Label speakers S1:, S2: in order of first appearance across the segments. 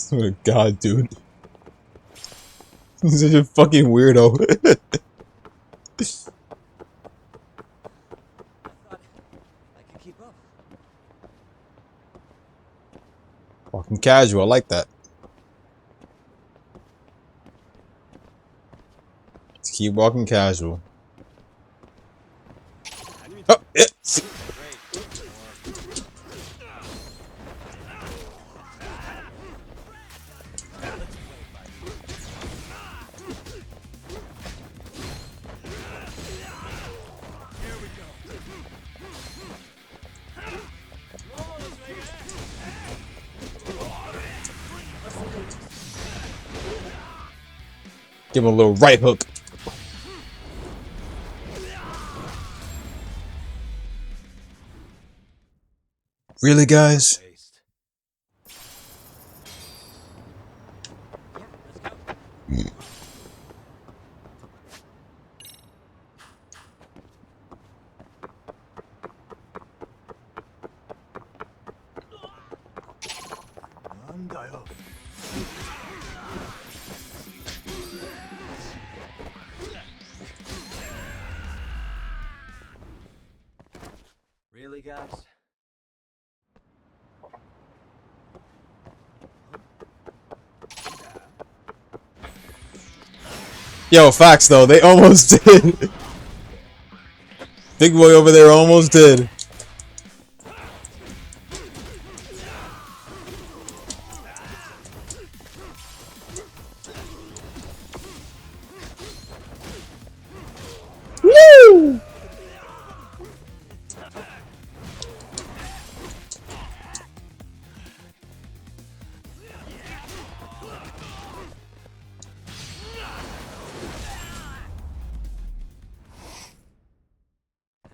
S1: Oh my god, dude. Such a fucking weirdo.
S2: I thought I could keep up.
S1: Walking casual, I like that. Let's keep walking casual. Oh, yeah. Give him a little right hook. Really, guys?
S2: Really, guys?
S1: Yo, facts though, they almost did. Big boy over there almost did. Woo!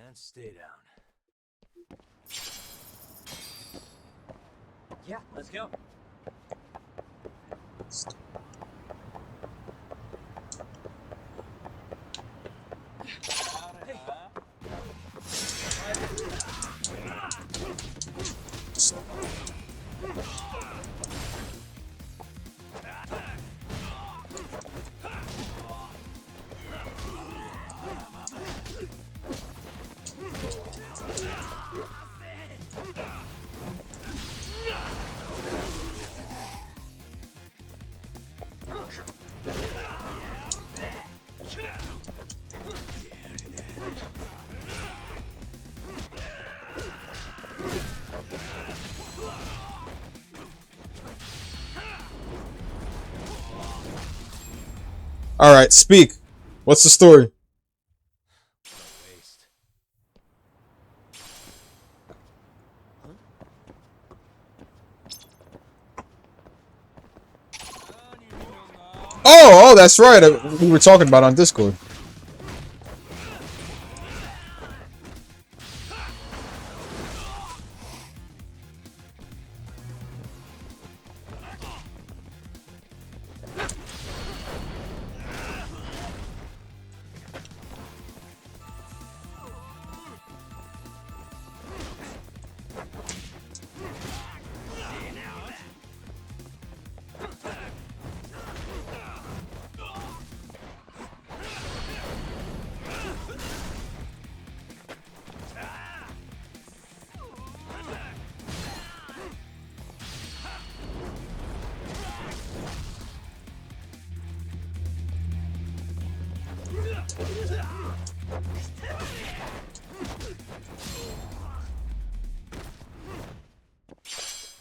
S2: And stay down. Yeah, let's go.
S1: Alright, speak. What's the story?
S2: Waste.
S1: Oh, that's right. We were talking about on Discord.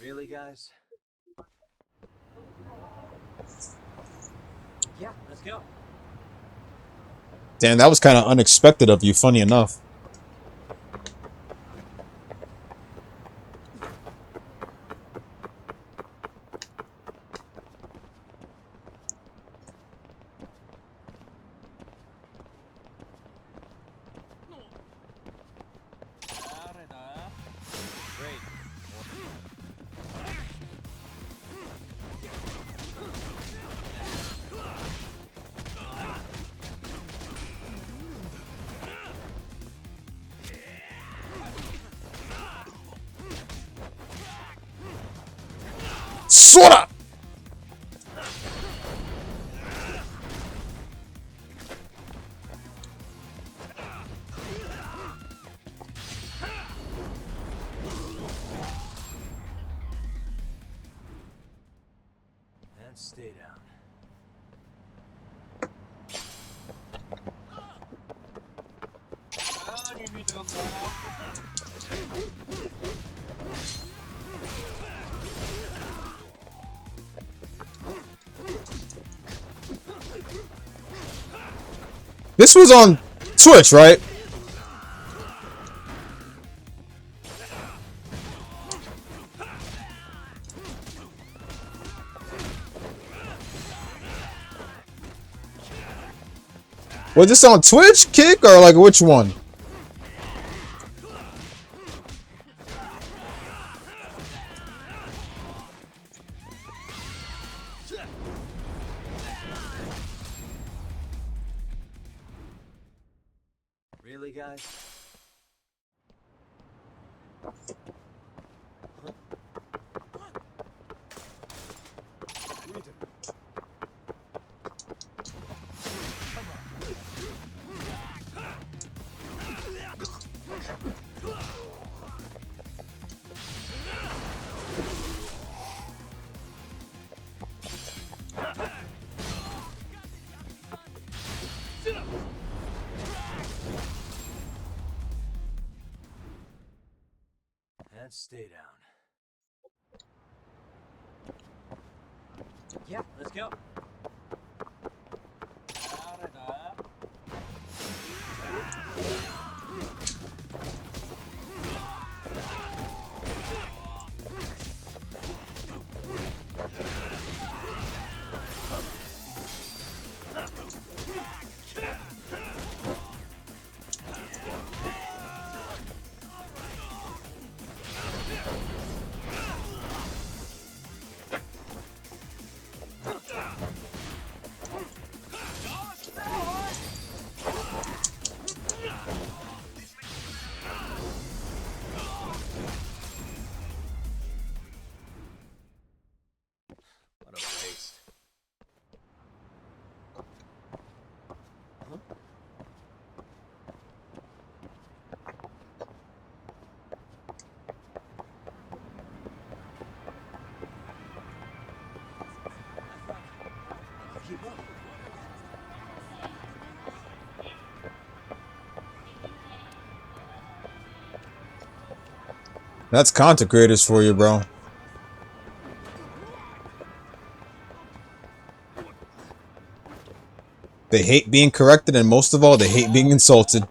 S2: Really, guys? Yeah, let's go.
S1: Damn, that was kind of unexpected of you, funny enough.
S2: Great.
S1: Sora!
S2: And stay down.
S1: This was on Twitch, right? Was this on Twitch, Kick, or like which one?
S2: Really, guys? And stay down. Yeah, let's go. What a waste. Keep up.
S1: That's content creators for you, bro. They hate being corrected, and most of all, they hate being insulted.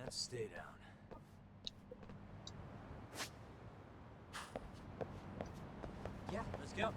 S2: And stay down. Yeah, let's go.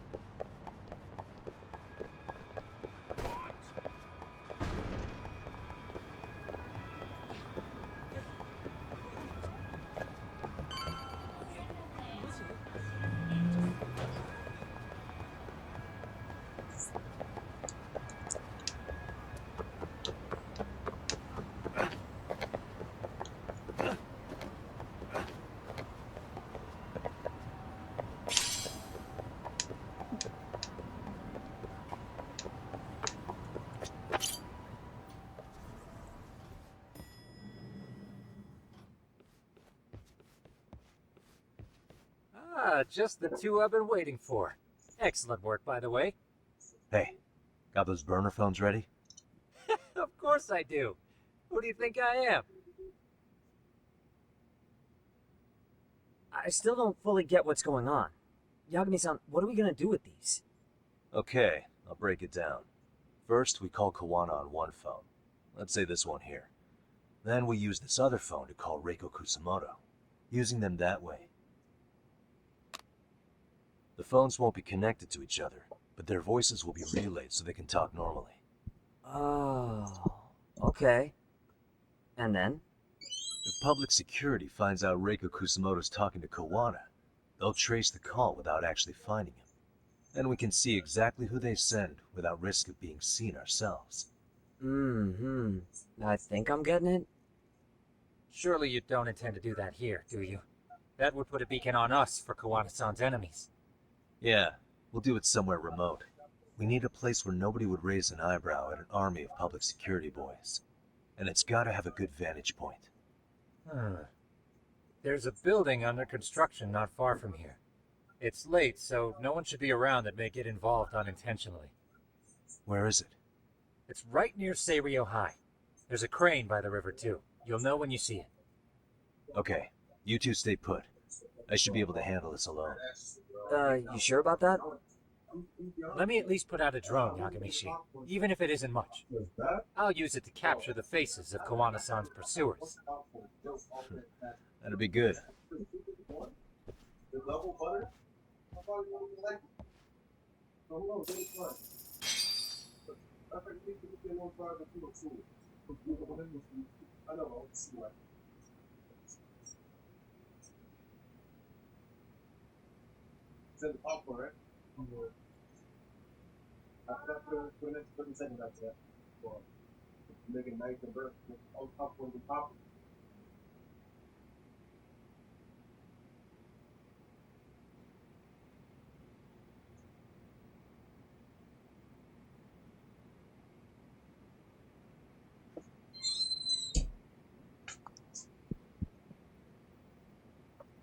S2: Ah, just the two I've been waiting for. Excellent work, by the way.
S3: Hey, got those burner phones ready?
S2: Of course I do. Who do you think I am? I still don't fully get what's going on. Yagami-san, what are we gonna do with these?
S3: Okay, I'll break it down. First, we call Kawana on one phone. Let's say this one here. Then we use this other phone to call Reiko Kusamoto. Using them that way. The phones won't be connected to each other, but their voices will be relayed so they can talk normally.
S2: Oh, okay. And then?
S3: If public security finds out Reiko Kusamoto's talking to Kawana, they'll trace the call without actually finding him. Then we can see exactly who they send without risk of being seen ourselves.
S4: I think I'm getting it.
S2: Surely you don't intend to do that here, do you? That would put a beacon on us for Kawana-san's enemies.
S3: Yeah, we'll do it somewhere remote. We need a place where nobody would raise an eyebrow at an army of public security boys. And it's gotta have a good vantage point.
S2: There's a building under construction not far from here. It's late, so no one should be around that may get involved unintentionally.
S3: Where is it?
S2: It's right near Seirio High. There's a crane by the river, too. You'll know when you see it.
S3: Okay, you two stay put. I should be able to handle this alone.
S4: You sure about that?
S2: Let me at least put out a drone, Yagamishi, even if it isn't much. I'll use it to capture the faces of Kawana-san's pursuers.
S3: That'll be good.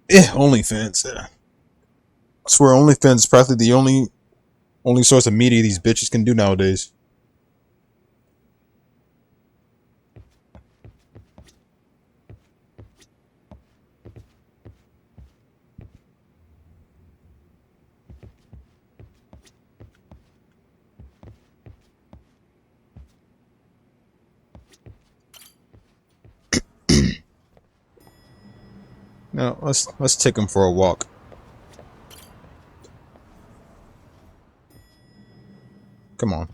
S1: Yeah, OnlyFans. I swear OnlyFans is practically the only source of media these bitches can do nowadays. Now let's take him for a walk. Come on.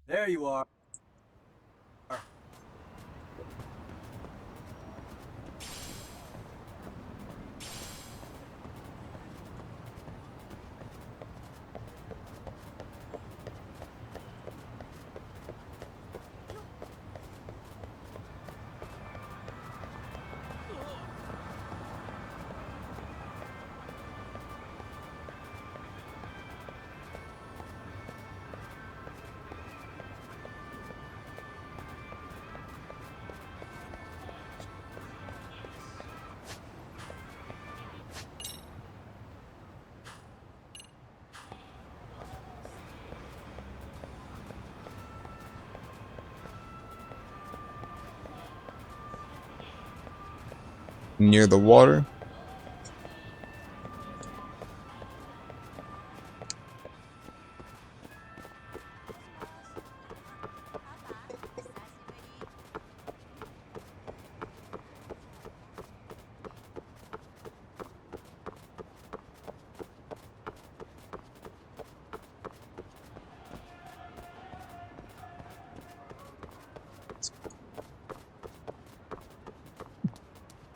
S3: There you are.
S1: Near the water.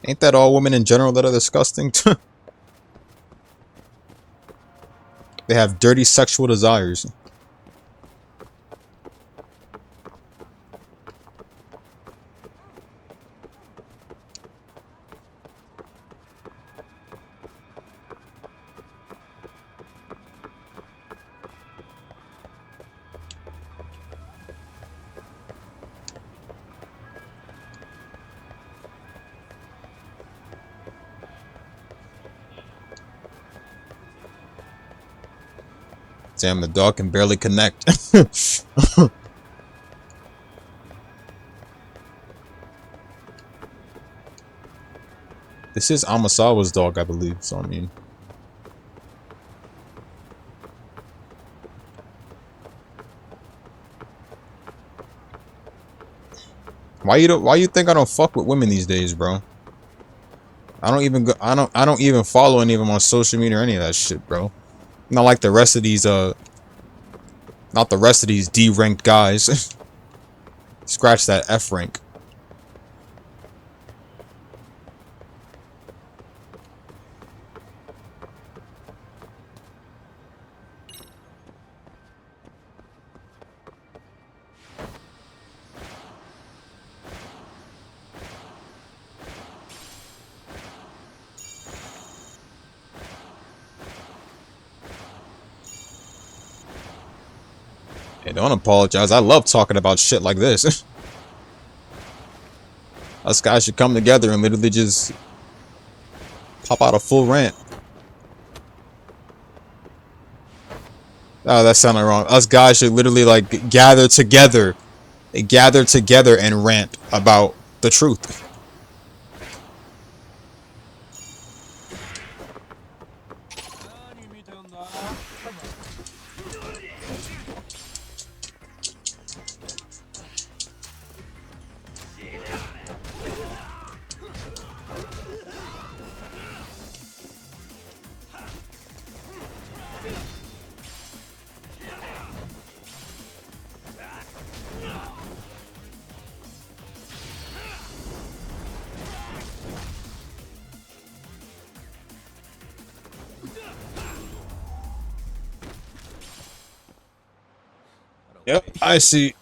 S1: Ain't that all women in general that are disgusting? They have dirty sexual desires. Damn, the dog can barely connect. This is Amasawa's dog, I believe. So I mean, why you think I don't fuck with women these days, bro? I don't even follow any of them on social media or any of that shit, bro. Not like the rest of these not the rest of these D-ranked guys. Scratch that F rank. Hey, don't apologize. I love talking about shit like this. Us guys should come together and literally just pop out a full rant. Oh, that sounded wrong. Us guys should literally like gather together. They gather together and rant about the truth. Yep, I see.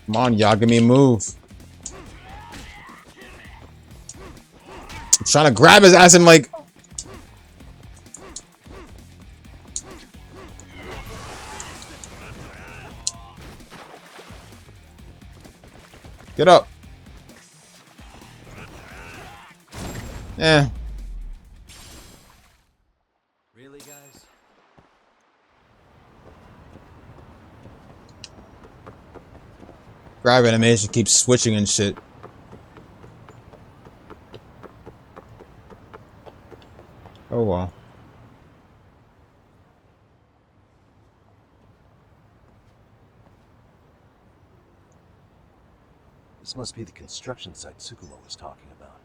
S1: Come on, Yagami, move. I'm trying to grab his ass and like. Get up. Eh.
S3: Really, guys?
S1: Grab animation keeps switching and shit. Oh well.
S3: This must be the construction site Tsukumo was talking about.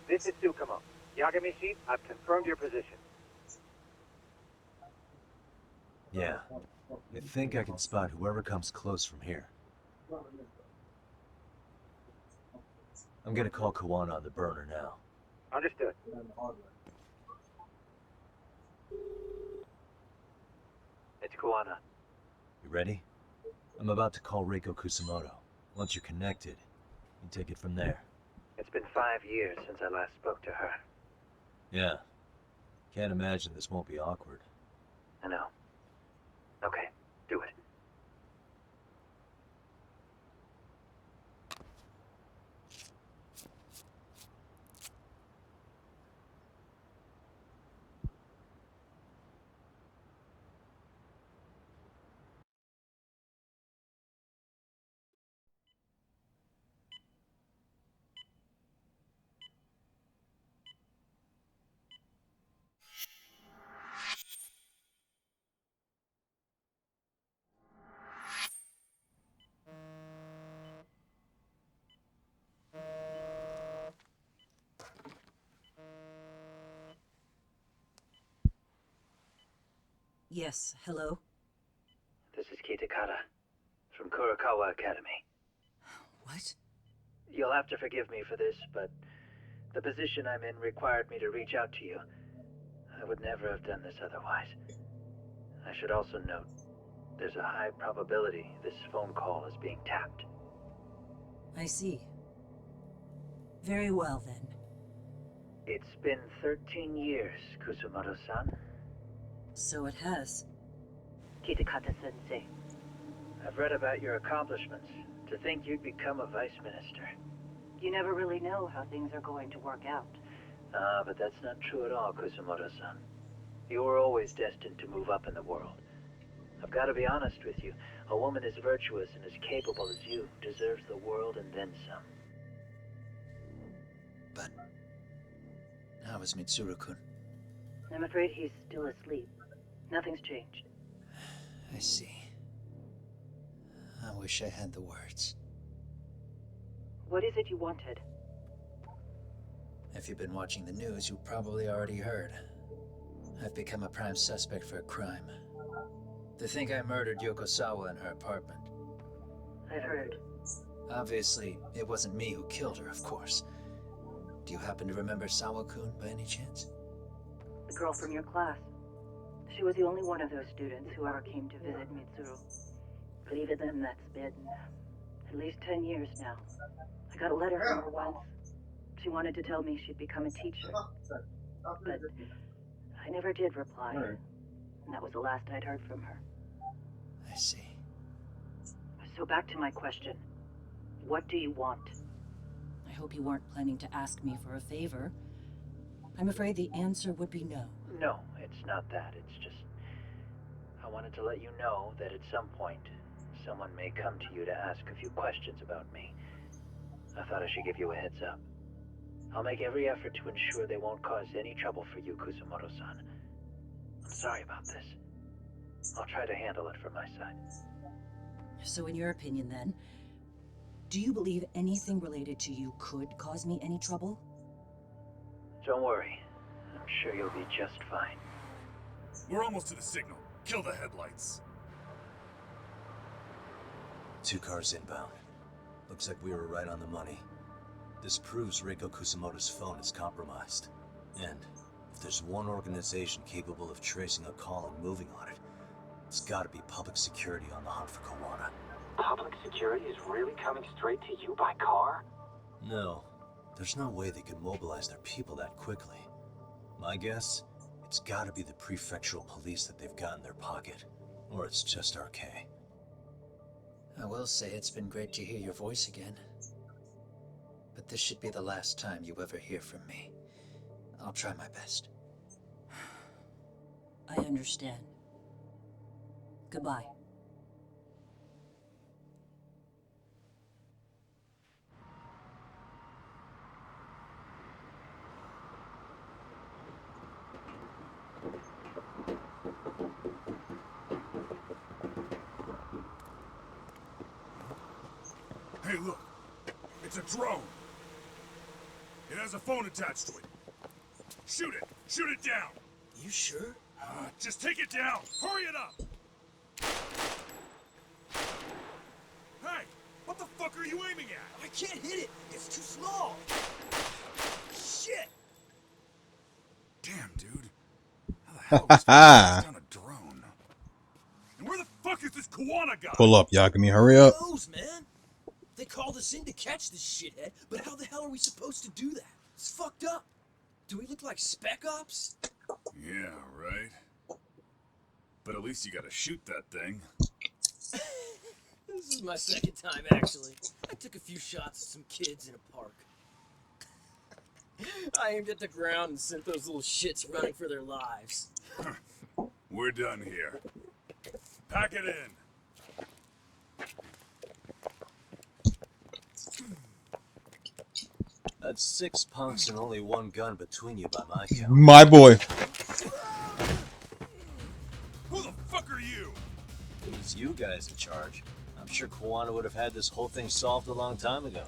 S2: This is Tsukumo. Yagami-shi, I've confirmed your position.
S3: Yeah. I think I can spot whoever comes close from here. I'm gonna call Kawana on the burner now.
S2: Understood. It's Kuana.
S3: You ready? I'm about to call Reiko Kusamoto. Once you're connected, you take it from there.
S2: It's been 5 years since I last spoke to her.
S3: Yeah. Can't imagine this won't be awkward.
S2: I know. Okay, do it.
S5: Yes, hello?
S6: This is Kitakata from Kurakawa Academy.
S5: What?
S6: You'll have to forgive me for this, but the position I'm in required me to reach out to you. I would never have done this otherwise. I should also note, there's a high probability this phone call is being tapped.
S5: I see. Very well, then.
S6: It's been 13 years, Kusumoto-san.
S5: So it has.
S6: Kitakata-sensei. I've read about your accomplishments. To think you'd become a vice minister.
S7: You never really know how things are going to work out.
S6: But that's not true at all, Kusumoto-san. You were always destined to move up in the world. I've got to be honest with you. A woman as virtuous and as capable as you deserves the world and then some.
S8: But how is Mitsuru-kun?
S7: I'm afraid he's still asleep. Nothing's changed.
S8: I see. I wish I had the words.
S7: What is it you wanted?
S8: If you've been watching the news, you've probably already heard. I've become a prime suspect for a crime. They think I murdered Yokosawa in her apartment.
S7: I've heard.
S8: Obviously, it wasn't me who killed her, of course. Do you happen to remember Sawa-kun by any chance?
S7: The girl from your class. She was the only one of those students who ever came to visit Mitsuru. But even then, that's been at least 10 years now. I got a letter from her once. She wanted to tell me she'd become a teacher. But I never did reply. And that was the last I'd heard from her.
S8: I see.
S7: So back to my question. What do you want?
S5: I hope you weren't planning to ask me for a favor. I'm afraid the answer would be no.
S6: No, it's not that. It's just... I wanted to let you know that at some point, someone may come to you to ask a few questions about me. I thought I should give you a heads up. I'll make every effort to ensure they won't cause any trouble for you, Kusumoto-san. I'm sorry about this. I'll try to handle it from my side.
S5: So in your opinion, then, do you believe anything related to you could cause me any trouble?
S6: Don't worry. I'm sure you'll be just fine.
S9: We're almost to the signal. Kill the headlights.
S3: 2 cars inbound. Looks like we were right on the money. This proves Reiko Kusumoto's phone is compromised. And if there's one organization capable of tracing a call and moving on it, it's gotta be public security on the hunt for Kawana.
S10: Public security is really coming straight to you by car?
S3: No. There's no way they could mobilize their people that quickly. My guess, it's gotta be the prefectural police that they've got in their pocket. Or it's just RK.
S8: I will say it's been great to hear your voice again. But this should be the last time you ever hear from me. I'll try my best.
S5: I understand. Goodbye.
S9: Hey, look. It's a drone. It has a phone attached to it. Shoot it. Shoot it down.
S8: You sure?
S9: Just take it down. Hurry it up. Hey, what the fuck are you aiming at?
S8: I can't hit it. It's too small. Shit.
S9: Damn, dude. How the hell is this down a drone? And where the fuck is this Kawana guy?
S1: Pull up, Yakami. Hurry up.
S8: Who knows, man? They called us in to catch this shithead, but how the hell are we supposed to do that? It's fucked up. Do we look like Spec Ops?
S9: Yeah, right. But at least you gotta shoot that thing.
S11: This is my second time, actually. I took a few shots at some kids in a park. I aimed at the ground and sent those little shits running for their lives.
S9: We're done here. Pack it in.
S3: That's 6 punks and only 1 gun between you by my count.
S1: My boy.
S9: Who the fuck are you?
S3: It was you guys in charge. I'm sure Kawana would have had this whole thing solved a long time ago.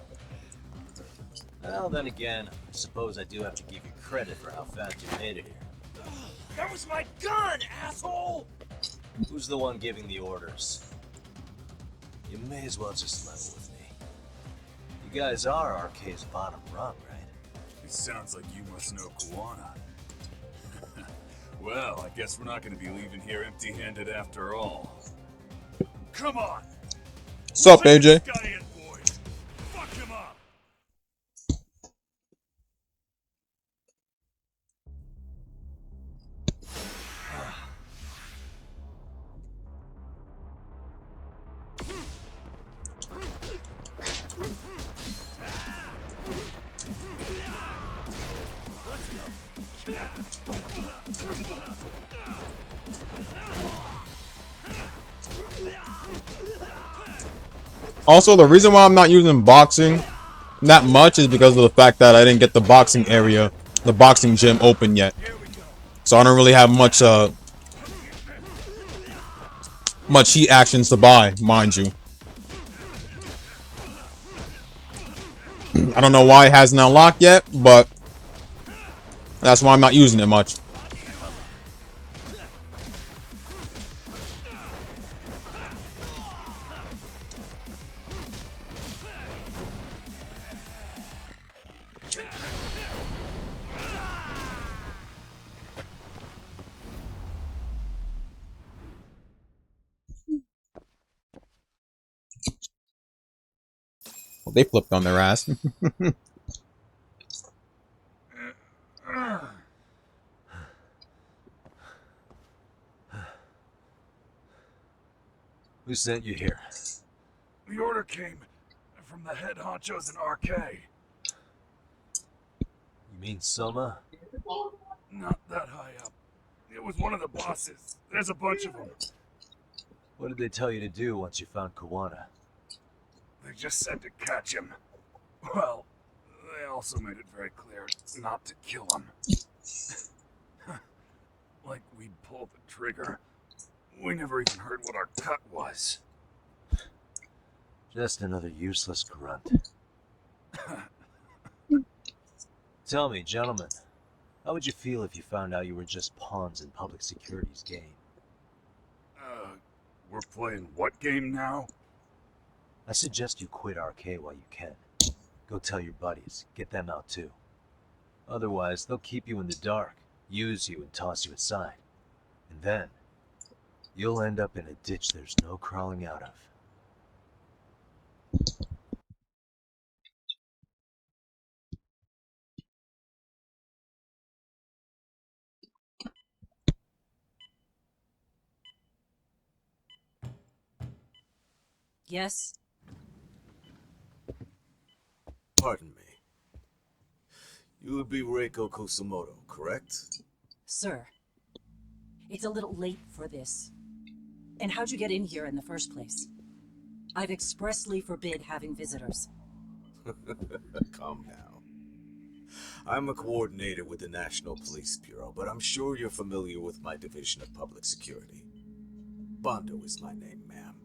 S3: Well, then again, I suppose I do have to give you credit for how fast you made it here.
S11: That was my gun, asshole!
S3: Who's the one giving the orders? You may as well just level with me. You guys are RK's bottom rung, right?
S9: It sounds like you must know Kuwana. Well, I guess we're not going to be leaving here empty-handed after all. Come on!
S1: What's up,
S9: Take
S1: AJ?
S9: this guy in, boys. Fuck him up!
S1: Also, the reason why I'm not using boxing that much is because of the fact that I didn't get the boxing area, the boxing gym open yet. So I don't really have much heat actions to buy, mind you. I don't know why it hasn't unlocked yet, but that's why I'm not using it much. Well, they flipped on their ass.
S3: Who sent you here?
S9: The order came from the head honchos in RK.
S3: You mean Soma?
S9: Not that high up. It was one of the bosses. There's a bunch of them.
S3: What did they tell you to do once you found Kuwana?
S9: They just said to catch him. Well, they also made it very clear not to kill him. Like we'd pulled the trigger. We never even heard what our cut was.
S3: Just another useless grunt. Tell me, gentlemen, how would you feel if you found out you were just pawns in public security's game?
S9: We're playing what game now?
S3: I suggest you quit RK while you can. Go tell your buddies, get them out too. Otherwise, they'll keep you in the dark, use you and toss you aside. And then, you'll end up in a ditch there's no crawling out of.
S5: Yes?
S12: Pardon me. You would be Reiko Kusumoto, correct?
S5: Sir. It's a little late for this. And how'd you get in here in the first place? I've expressly forbid having visitors.
S12: Calm down. I'm a coordinator with the National Police Bureau, but I'm sure you're familiar with my Division of Public Security. Bondo is my name, ma'am.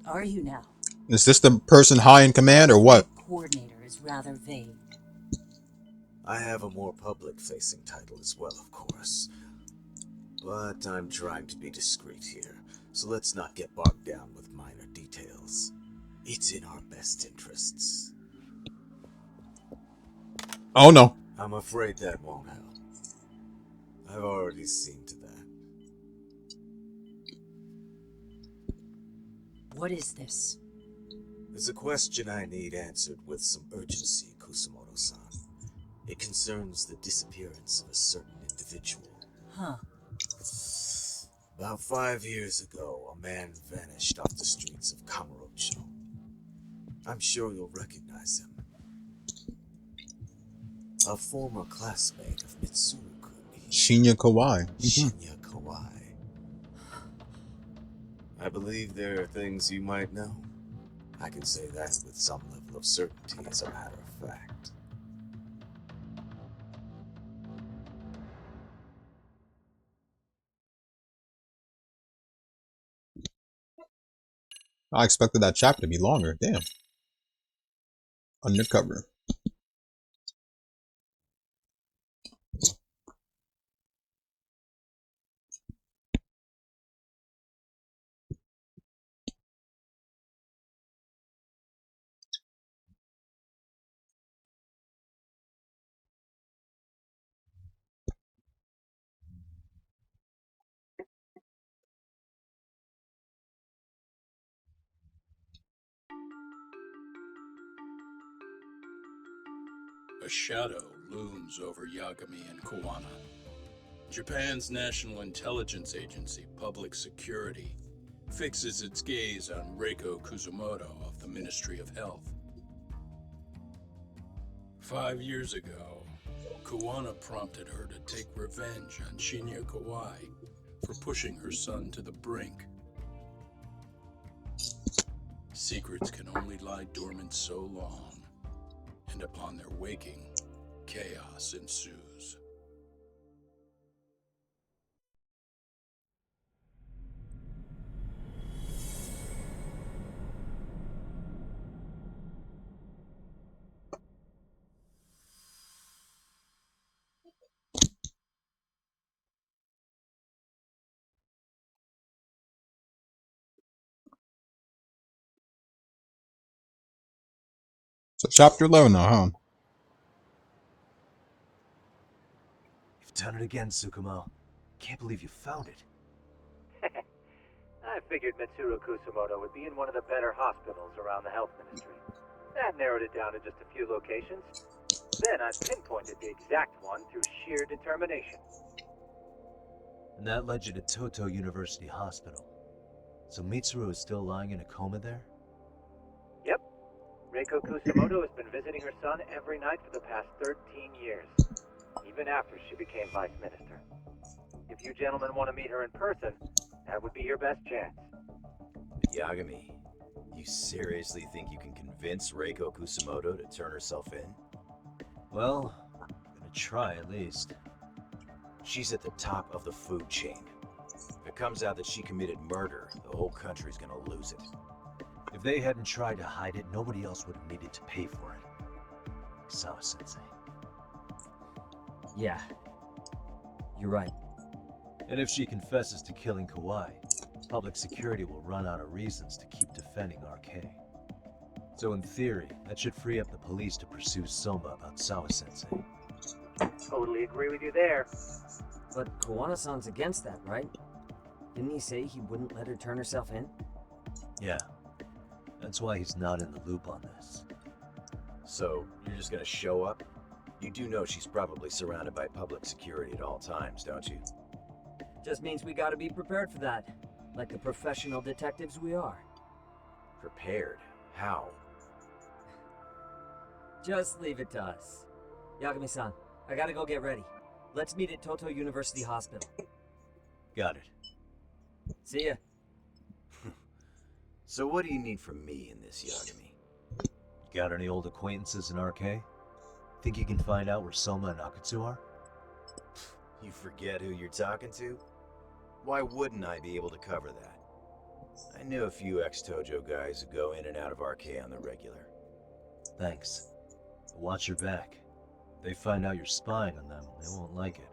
S5: Are you now?
S1: Is this the person high in command or what?
S5: Coordinator is rather vague.
S12: I have a more public-facing title as well, of course. But I'm trying to be discreet here, so let's not get bogged down with minor details. It's in our best interests.
S1: Oh no.
S12: I'm afraid that won't help. I've already seen to that.
S5: What is this?
S12: There's a question I need answered with some urgency, Kusumoto-san. It concerns the disappearance of a certain individual.
S5: Huh.
S12: About 5 years ago, a man vanished off the streets of Kamurocho. I'm sure you'll recognize him. A former classmate of Mitsuru-kun.
S1: Shinya Kawai.
S12: Shinya Kawai. I believe there are things you might know. I can say that with some level of certainty, as a matter of fact.
S1: I expected that chapter to be longer. Damn. Undercover.
S13: A shadow looms over Yagami and Kowana. Japan's National Intelligence Agency, Public Security, fixes its gaze on Reiko Kuzumoto of the Ministry of Health. 5 years ago, Kowana prompted her to take revenge on Shinya Kawai for pushing her son to the brink. Secrets can only lie dormant so long, and upon their waking, chaos ensues.
S1: So chapter 11 now, huh?
S3: You've done it again, Tsukumo. Can't believe you found it.
S6: I figured Mitsuru Kusumoto would be in one of the better hospitals around the health ministry. That narrowed it down to just a few locations. Then I pinpointed the exact one through sheer determination.
S3: And that led you to Toto University Hospital. So Mitsuru is still lying in a coma there?
S6: Yep. Reiko Kusumoto has been visiting her son every night for the past 13 years, even after she became vice minister. If you gentlemen want to meet her in person, that would be your best chance.
S14: Yagami, you seriously think you can convince Reiko Kusumoto to turn herself in?
S3: Well, I'm gonna try at least.
S14: She's at the top of the food chain. If it comes out that she committed murder, the whole country's gonna lose it.
S3: If they hadn't tried to hide it, nobody else would have needed to pay for it. Sawa-sensei.
S4: Yeah. You're right.
S3: And if she confesses to killing Kawai, public security will run out of reasons to keep defending RK. So in theory, that should free up the police to pursue Soma about Sawa-sensei.
S6: Totally agree with you there.
S4: But Kowana-san's against that, right? Didn't he say he wouldn't let her turn herself in?
S3: Yeah. That's why he's not in the loop on this.
S14: So, you're just gonna show up? You do know she's probably surrounded by public security at all times, don't you?
S4: Just means we gotta be prepared for that. Like the professional detectives we are.
S14: Prepared? How?
S4: Just leave it to us. Yagami-san, I gotta go get ready. Let's meet at Toto University Hospital.
S3: Got it.
S4: See ya.
S14: So what do you need from me in this, Yagami?
S3: You got any old acquaintances in RK? Think you can find out where Soma and Akutsu are?
S14: You forget who you're talking to? Why wouldn't I be able to cover that? I knew a few ex-Tojo guys who go in and out of RK on the regular.
S3: Thanks. But watch your back. If they find out you're spying on them, they won't like it.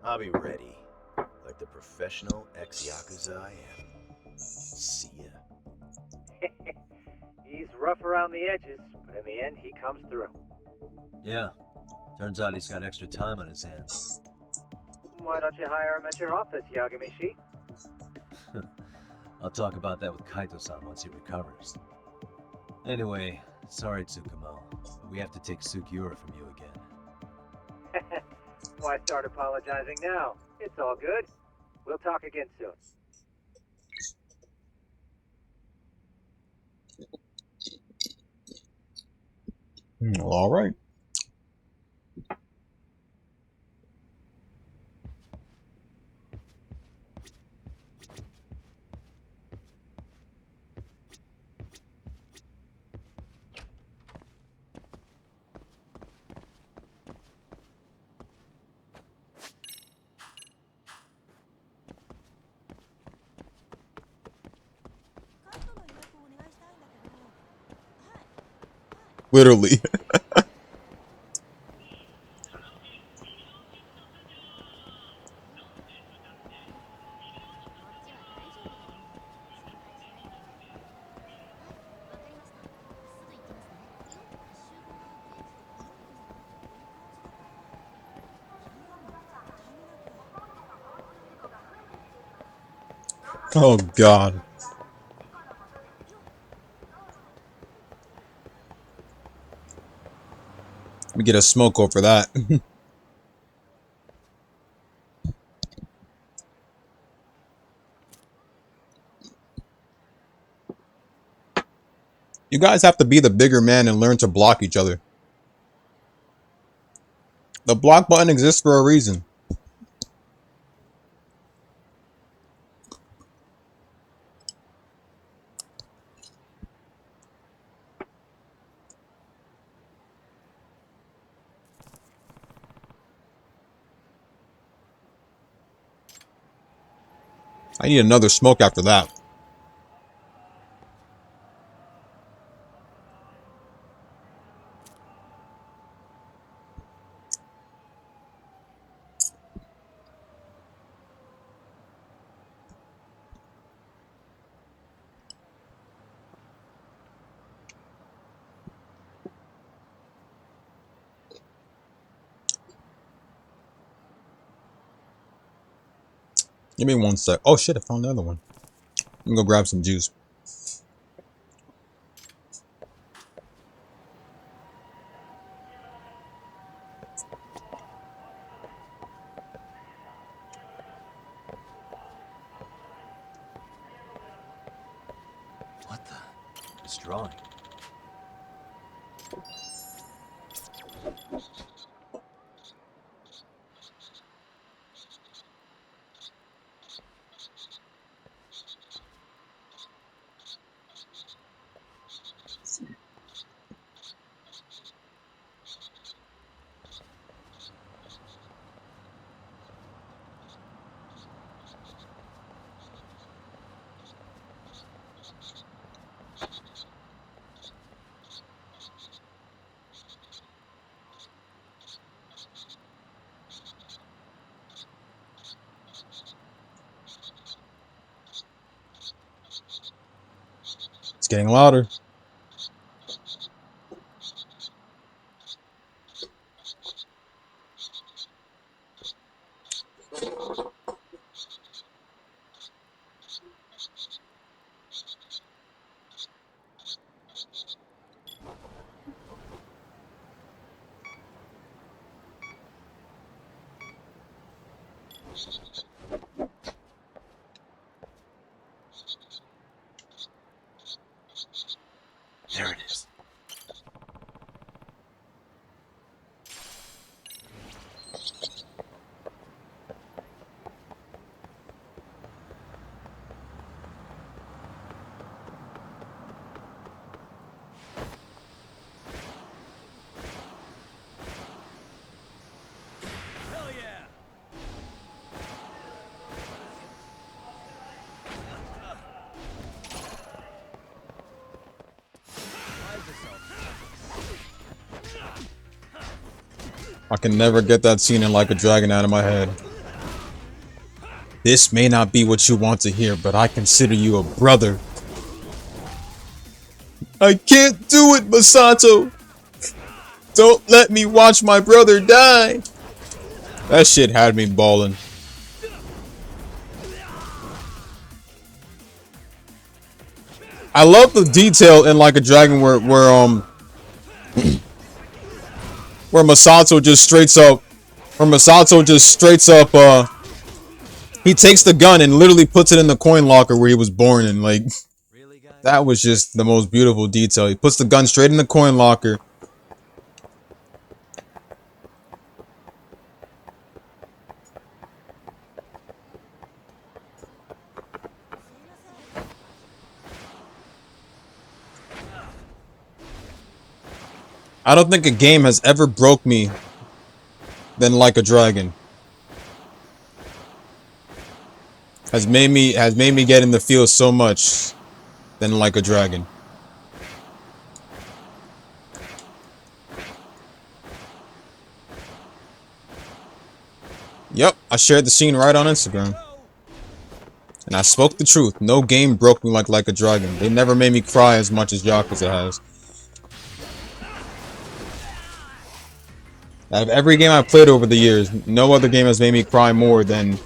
S14: I'll be ready, like the professional ex-Yakuza I am. See ya.
S6: He's rough around the edges, but in the end, he comes through.
S3: Yeah. Turns out he's got extra time on his hands.
S6: Why don't you hire him at your office, Yagami-shi?
S3: I'll talk about that with Kaito-san once he recovers. Anyway, sorry Tsukumo, but we have to take Sukiura from you again.
S6: Why start apologizing now? It's all good. We'll talk again soon.
S1: All right. Literally. Oh God. me get a smoke over that. You guys have to be the bigger man and learn to block each other. The block button exists for a reason. I need another smoke after that. Give me one sec. Oh shit, I found the other one. I'm gonna go grab some juice.
S3: What the? It's drawing.
S1: It's getting louder.
S3: There it is.
S1: I can never get that scene in Like a Dragon out of my head. This may not be what you want to hear, but I consider you a brother. I can't do it, Masato! Don't let me watch my brother die! That shit had me bawling. I love the detail in Like a Dragon where Masato just straight up, he takes the gun and literally puts it in the coin locker where he was born, and like, that was just the most beautiful detail. He puts the gun straight in the coin locker. I don't think a game has ever broke me than Like a Dragon. Has made me get in the field so much than Like a Dragon. Yep, I shared the scene right on Instagram. And I spoke the truth. No game broke me like a Dragon. They never made me cry as much as Yakuza has. Out of every game I've played over the years, no other game has made me cry more than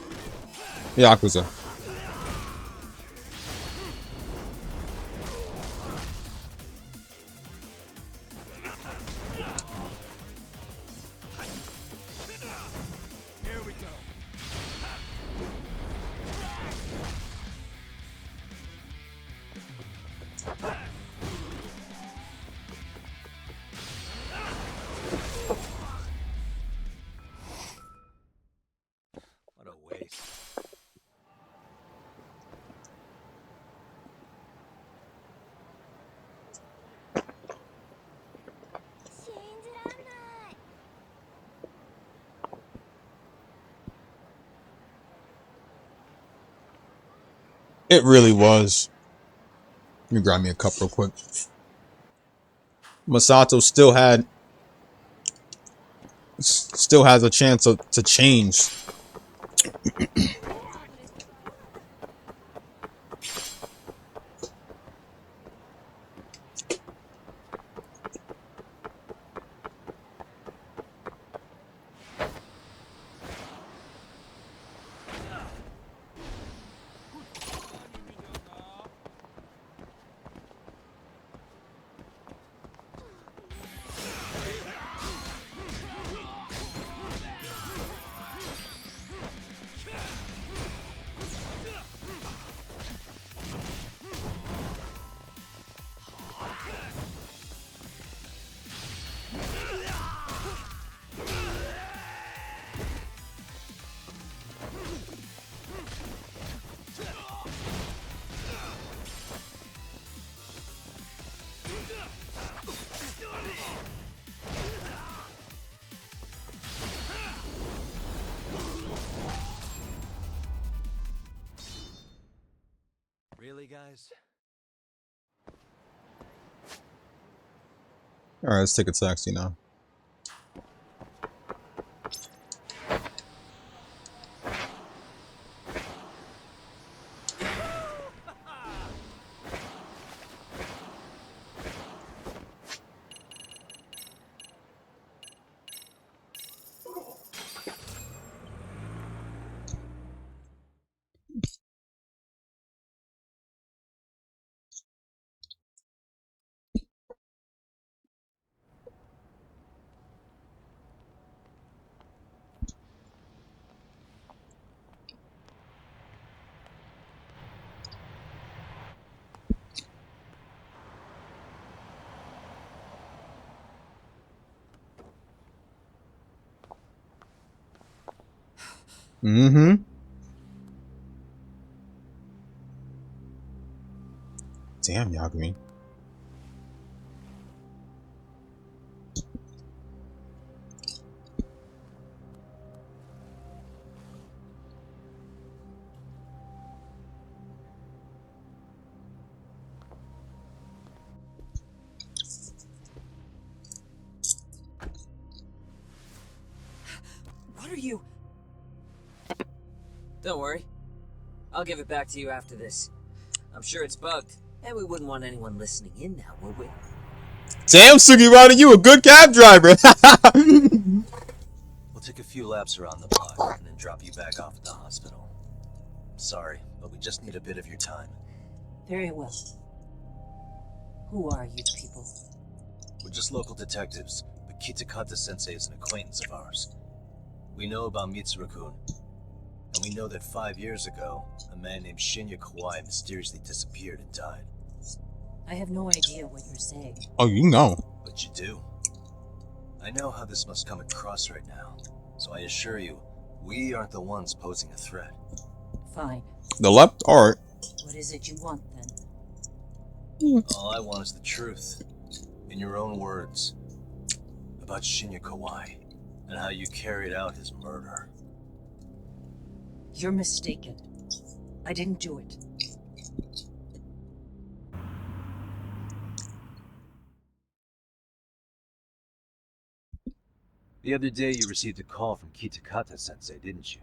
S1: Yakuza. It really was. Let me grab me a cup real quick. Masato still has a chance to change.
S3: Really, guys?
S1: Alright, let's take a taxi now. Mm-hmm. Damn, Yagami.
S4: What are you? Don't worry. I'll give it back to you after this. I'm sure it's bugged, and we wouldn't want anyone listening in now, would we?
S1: Damn, Sugimata, you a good cab driver.
S3: We'll take a few laps around the block and then drop you back off at the hospital. Sorry, but we just need a bit of your time.
S5: Very well. Who are you people?
S3: We're just local detectives, but Kitakata-sensei is an acquaintance of ours. We know about Mitsuru-kun, and we know that 5 years ago, a man named Shinya Kawai mysteriously disappeared and died.
S5: I have no idea what you're saying.
S1: Oh, you know.
S3: But you do. I know how this must come across right now, so I assure you, we aren't the ones posing a threat.
S5: Fine.
S1: The left art.
S5: What is it you want, then?
S3: All I want is the truth, in your own words, about Shinya Kawai, and how you carried out his murder.
S5: You're mistaken. I didn't do it.
S3: The other day you received a call from Kitakata-sensei, didn't you?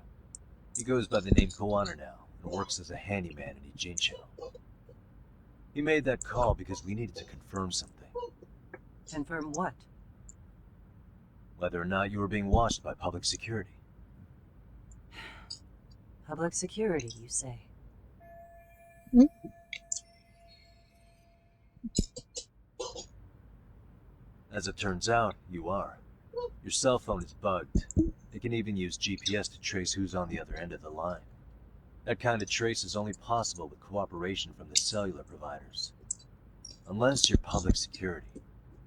S3: He goes by the name Koana now, and works as a handyman in Ijincho. He made that call because we needed to confirm something.
S5: Confirm what?
S3: Whether or not you were being watched by public security.
S5: Public security, you say?
S3: As it turns out, you are. Your cell phone is bugged. It can even use GPS to trace who's on the other end of the line. That kind of trace is only possible with cooperation from the cellular providers. Unless you're public security, you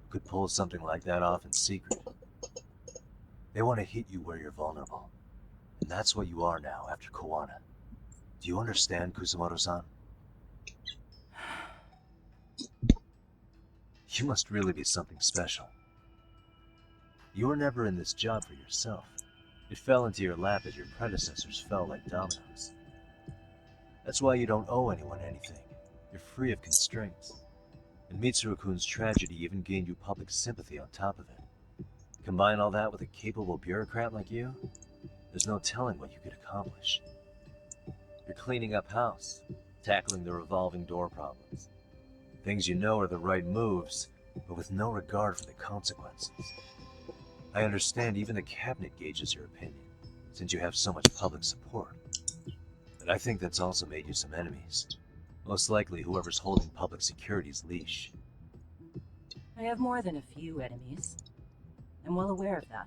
S3: could pull something like that off in secret. They want to hit you where you're vulnerable. And that's what you are now after Koana. Do you understand, Kusumoto-san? You must really be something special. You were never in this job for yourself. It fell into your lap as your predecessors fell like dominoes. That's why you don't owe anyone anything. You're free of constraints. And Mitsuru-kun's tragedy even gained you public sympathy on top of it. Combine all that with a capable bureaucrat like you, there's no telling what you could accomplish. You're cleaning up house, tackling the revolving door problems. Things you know are the right moves, but with no regard for the consequences. I understand even the cabinet gauges your opinion, since you have so much public support. But I think that's also made you some enemies. Most likely whoever's holding public security's leash.
S5: I have more than a few enemies. I'm well aware of that.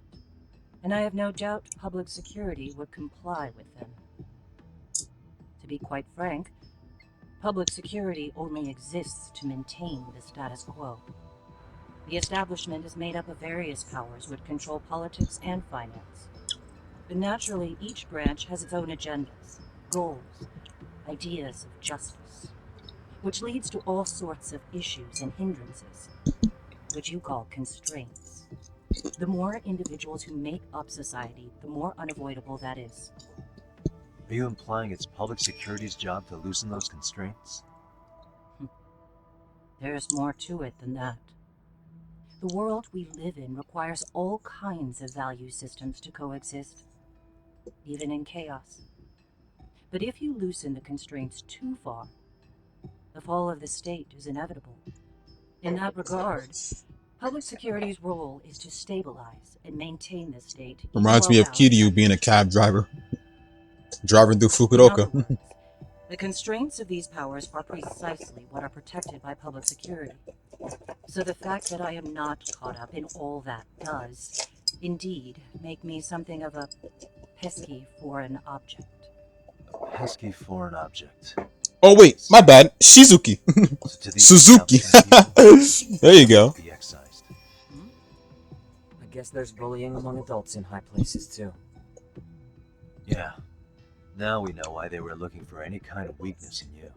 S5: And I have no doubt public security would comply with them. To be quite frank, public security only exists to maintain the status quo. The establishment is made up of various powers which control politics and finance. But naturally, each branch has its own agendas, goals, ideas of justice, which leads to all sorts of issues and hindrances, which you call constraints. The more individuals who make up society, the more unavoidable that is.
S3: Are you implying it's public security's job to loosen those constraints?
S5: There's more to it than that. The world we live in requires all kinds of value systems to coexist, even in chaos. But if you loosen the constraints too far, the fall of the state is inevitable. In that regard, public security's role is to stabilize and maintain the state.
S1: Reminds me of Kiryu being a cab driver. Driving through Fukuoka.
S5: The constraints of these powers are precisely what are protected by public security. So the fact that I am not caught up in all that does, indeed, make me something of a pesky foreign object.
S3: A pesky foreign object.
S1: Oh wait, my bad. Shizuki. Suzuki. There you go.
S4: I guess there's bullying among adults in high places too.
S3: Yeah. Now we know why they were looking for any kind of weakness in you.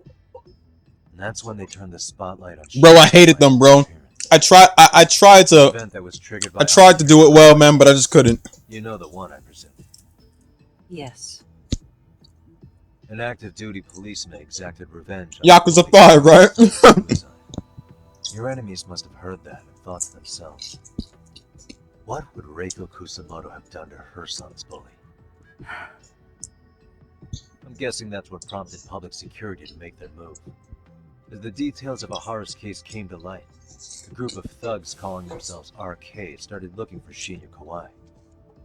S3: And that's when they turned the spotlight on
S1: Bro, I hated them, bro. I tried to do it well, man, but I just couldn't.
S3: You know the one, I presume.
S5: Yes.
S3: An active duty policeman exacted revenge.
S1: Yakuza 5, right?
S3: Your enemies must have heard that and thought to themselves, what would Reiko Kusamoto have done to her son's bully? I'm guessing that's what prompted public security to make their move. As the details of Ahara's case came to light, a group of thugs calling themselves RK started looking for Shinya Kawai,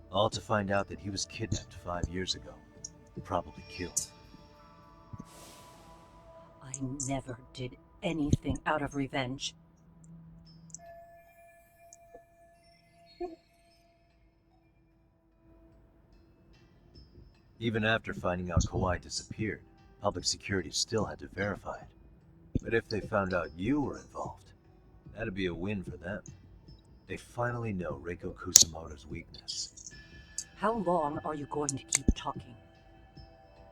S3: all to find out that he was kidnapped 5 years ago, and probably killed.
S5: I never did anything out of revenge.
S3: Even after finding out Kawai disappeared, public security still had to verify it. But if they found out you were involved, that'd be a win for them. They finally know Reiko Kusamoto's weakness.
S5: How long are you going to keep talking?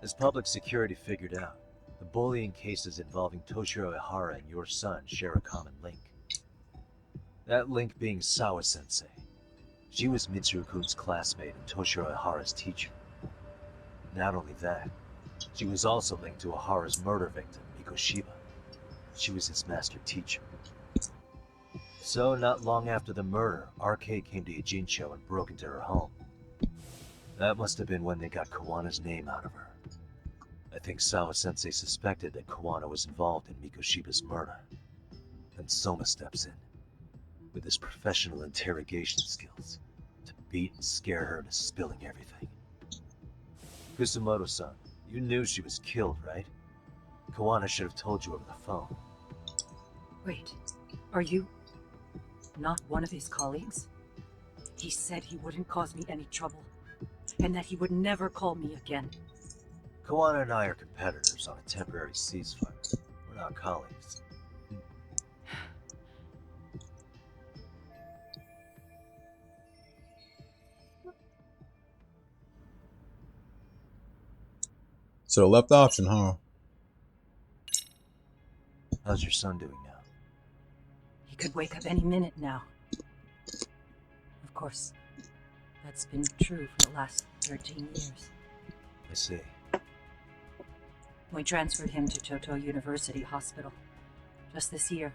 S3: As public security figured out, the bullying cases involving Toshiro Ihara and your son share a common link. That link being Sawa-sensei. She was Mitsuru-kun's classmate and Toshiro Ihara's teacher. Not only that, she was also linked to Ihara's murder victim, Mikoshiba. She was his master teacher. So, not long after the murder, RK came to Ijincho and broke into her home. That must have been when they got Kawana's name out of her. I think Sawa-sensei suspected that Kawana was involved in Mikoshiba's murder. Then Soma steps in, with his professional interrogation skills, to beat and scare her into spilling everything. Kusamoto-san, you knew she was killed, right? Kawana should have told you over the phone.
S5: Wait, are you not one of his colleagues? He said he wouldn't cause me any trouble, and that he would never call me again.
S3: Kawana and I are competitors on a temporary ceasefire. We're not colleagues.
S1: So the left option, huh?
S3: How's your son doing now?
S5: He could wake up any minute now. Of course, that's been true for the last 13 years.
S3: I see.
S5: We transferred him to Toto University Hospital just this year,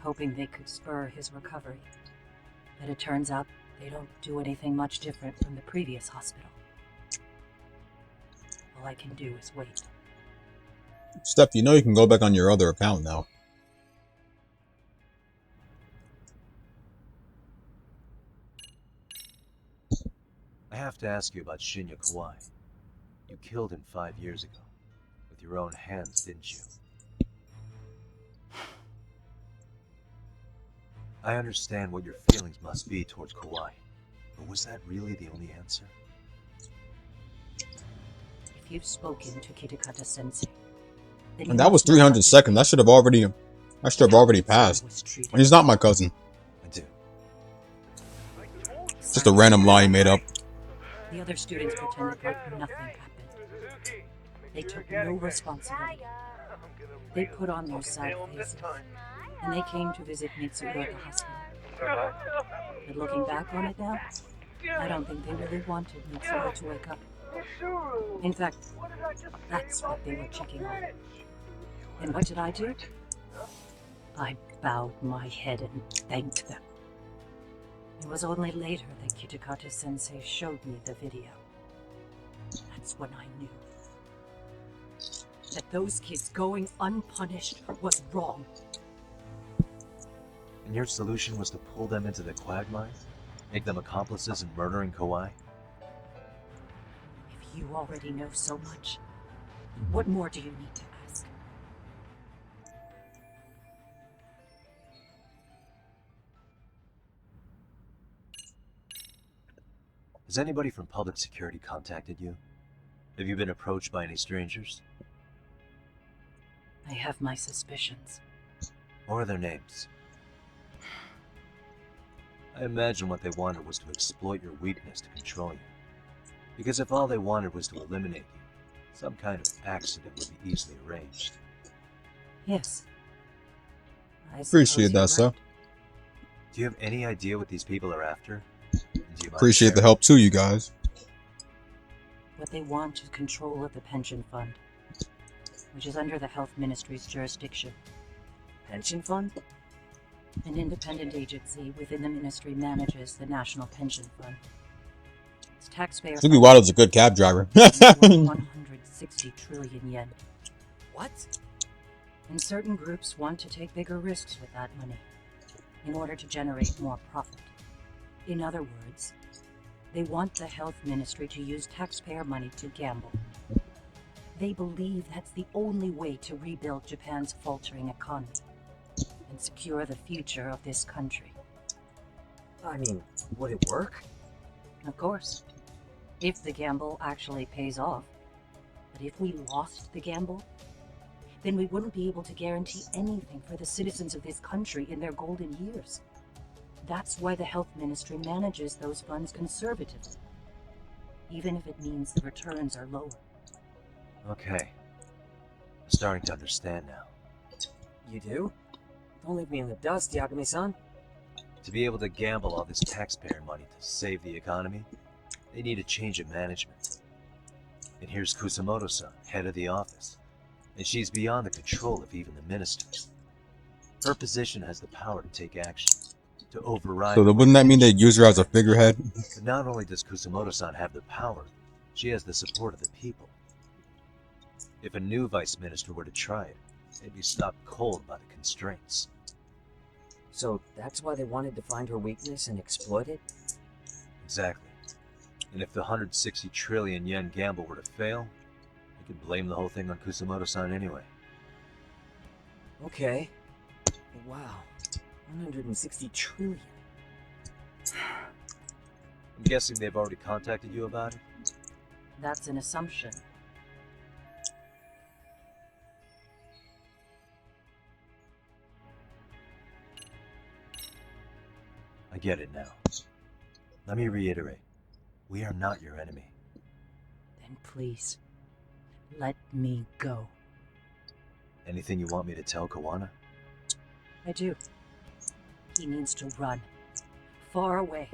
S5: hoping they could spur his recovery. But it turns out they don't do anything much different from the previous hospital. All I can do is wait.
S1: Steph, you know you can go back on your other account now.
S3: I have to ask you about Shinya Kawai. You killed him 5 years ago. With your own hands, didn't you? I understand what your feelings must be towards Kawai, but was that really the only answer?
S5: If you've spoken to Kitakata-sensei, then
S1: And that was 300 seconds. That should have already passed. And he's not my cousin.
S3: I do.
S1: Just a random lie he made up.
S5: The other students pretended like nothing happened. They took no responsibility. They put on their sad faces, and they came to visit Mitsuru at the hospital. But looking back on it now, I don't think they really wanted Mitsuru to wake up. In fact, that's what they were checking on. And what did I do? I bowed my head and thanked them. It was only later that Kitakata-sensei showed me the video. That's when I knew that those kids going unpunished was wrong.
S3: And your solution was to pull them into the quagmire? Make them accomplices in murdering Kawai?
S5: If you already know so much, what more do you need to ask?
S3: Has anybody from public security contacted you? Have you been approached by any strangers?
S5: I have my suspicions.
S3: What are their names? I imagine what they wanted was to exploit your weakness to control you. Because if all they wanted was to eliminate you, some kind of accident would be easily arranged.
S5: Yes.
S1: Appreciate that, sir.
S3: Do you have any idea what these people are after?
S1: Appreciate the help too, you guys.
S5: What they want is control of the pension fund, which is under the Health Ministry's jurisdiction.
S4: Pension fund?
S5: An independent agency within the ministry manages the National Pension Fund. It's taxpayer.
S1: Sugi Wato's a good cab driver.
S5: 160 trillion yen.
S4: What?
S5: And certain groups want to take bigger risks with that money in order to generate more profit. In other words, they want the health ministry to use taxpayer money to gamble. They believe that's the only way to rebuild Japan's faltering economy and secure the future of this country.
S4: I mean, would it work?
S5: Of course, if the gamble actually pays off. But if we lost the gamble, then we wouldn't be able to guarantee anything for the citizens of this country in their golden years. That's why the health ministry manages those funds conservatively, even if it means the returns are lower.
S3: Okay. I'm starting to understand now.
S4: You do? Don't leave me in the dust, Yagami-san.
S3: To be able to gamble all this taxpayer money to save the economy, they need a change of management. And here's Kusamoto-san, head of the office, and she's beyond the control of even the ministers. Her position has the power to take action, to override...
S1: So wouldn't that mean they'd use her as a figurehead?
S3: But not only does Kusamoto-san have the power, she has the support of the people. If a new vice minister were to try it, they'd be stopped cold by the constraints.
S4: So that's why they wanted to find her weakness and exploit it?
S3: Exactly. And if the 160 trillion yen gamble were to fail, they could blame the whole thing on Kusamoto-san anyway.
S4: Okay. Wow. 160 trillion.
S3: I'm guessing they've already contacted you about it?
S5: That's an assumption.
S3: I get it now. Let me reiterate. We are not your enemy.
S5: Then please, let me go.
S3: Anything you want me to tell Kawana?
S5: I do. He needs to run. Far away.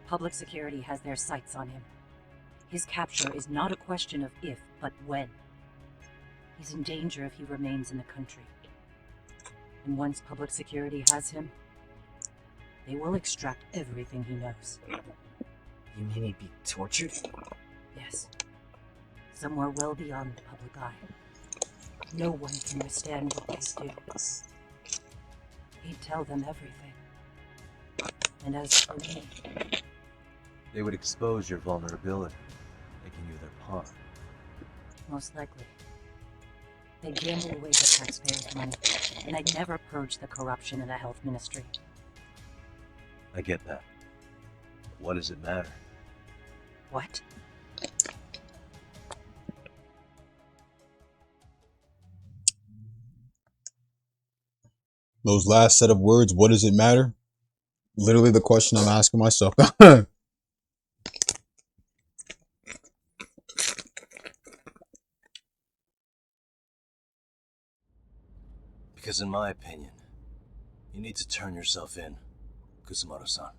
S5: Public security has their sights on him. His capture is not a question of if, but when. He's in danger if he remains in the country. And once public security has him, they will extract everything he knows.
S4: You mean he'd be tortured?
S5: Yes. Somewhere well beyond the public eye. No one can withstand what they do. He'd tell them everything. And as for me,
S14: They would expose your vulnerability, making you their pawn.
S5: most likely. They'd gamble away the taxpayers' money, and I'd never purge the corruption in the health ministry.
S14: I get that. What does it matter?
S5: What?
S1: Those last set of words, what does it matter? Literally the question I'm asking myself.
S3: Because in my opinion, you need to turn yourself in, Kusumoto-san.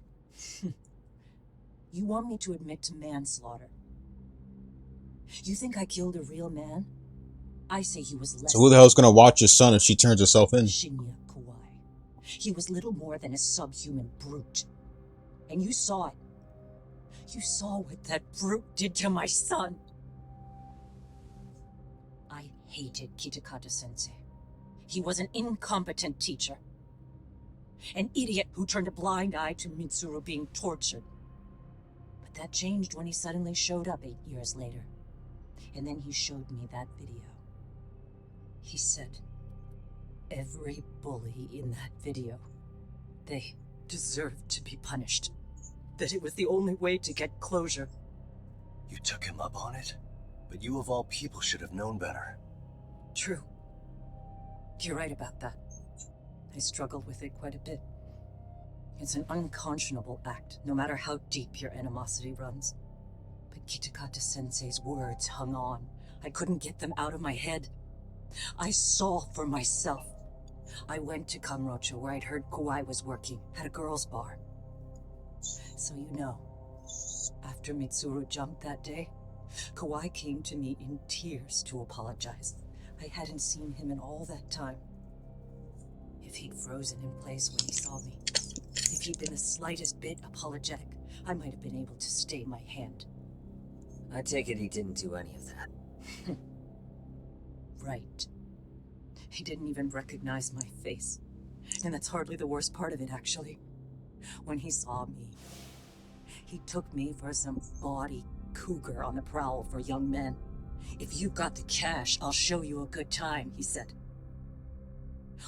S5: You want me to admit to manslaughter? You think I killed a real man? I say he was less.
S1: So who the hell's gonna watch your son if she turns herself in?
S5: Shinya Kawai. He was little more than a subhuman brute. And you saw it. You saw what that brute did to my son. I hated Kitakata-sensei. He was an incompetent teacher. An idiot who turned a blind eye to Mitsuru being tortured. But that changed when he suddenly showed up 8 years later. And then he showed me that video. He said, every bully in that video, they deserved to be punished. That it was the only way to get closure.
S3: You took him up on it? But you of all people should have known better.
S5: True. You're right about that. I struggled with it quite a bit. It's an unconscionable act, no matter how deep your animosity runs. But Kitakata-sensei's words hung on. I couldn't get them out of my head. I saw for myself. I went to Kamurocho, where I'd heard Kawai was working, at a girls' bar. So you know, after Mitsuru jumped that day, Kawai came to me in tears to apologize. I hadn't seen him in all that time. If he'd frozen in place when he saw me, if he'd been the slightest bit apologetic, I might have been able to stay my hand.
S4: I take it he didn't do any of that.
S5: Right. He didn't even recognize my face. And that's hardly the worst part of it, actually. When he saw me, he took me for some bawdy cougar on the prowl for young men. If you've got the cash, I'll show you a good time, he said.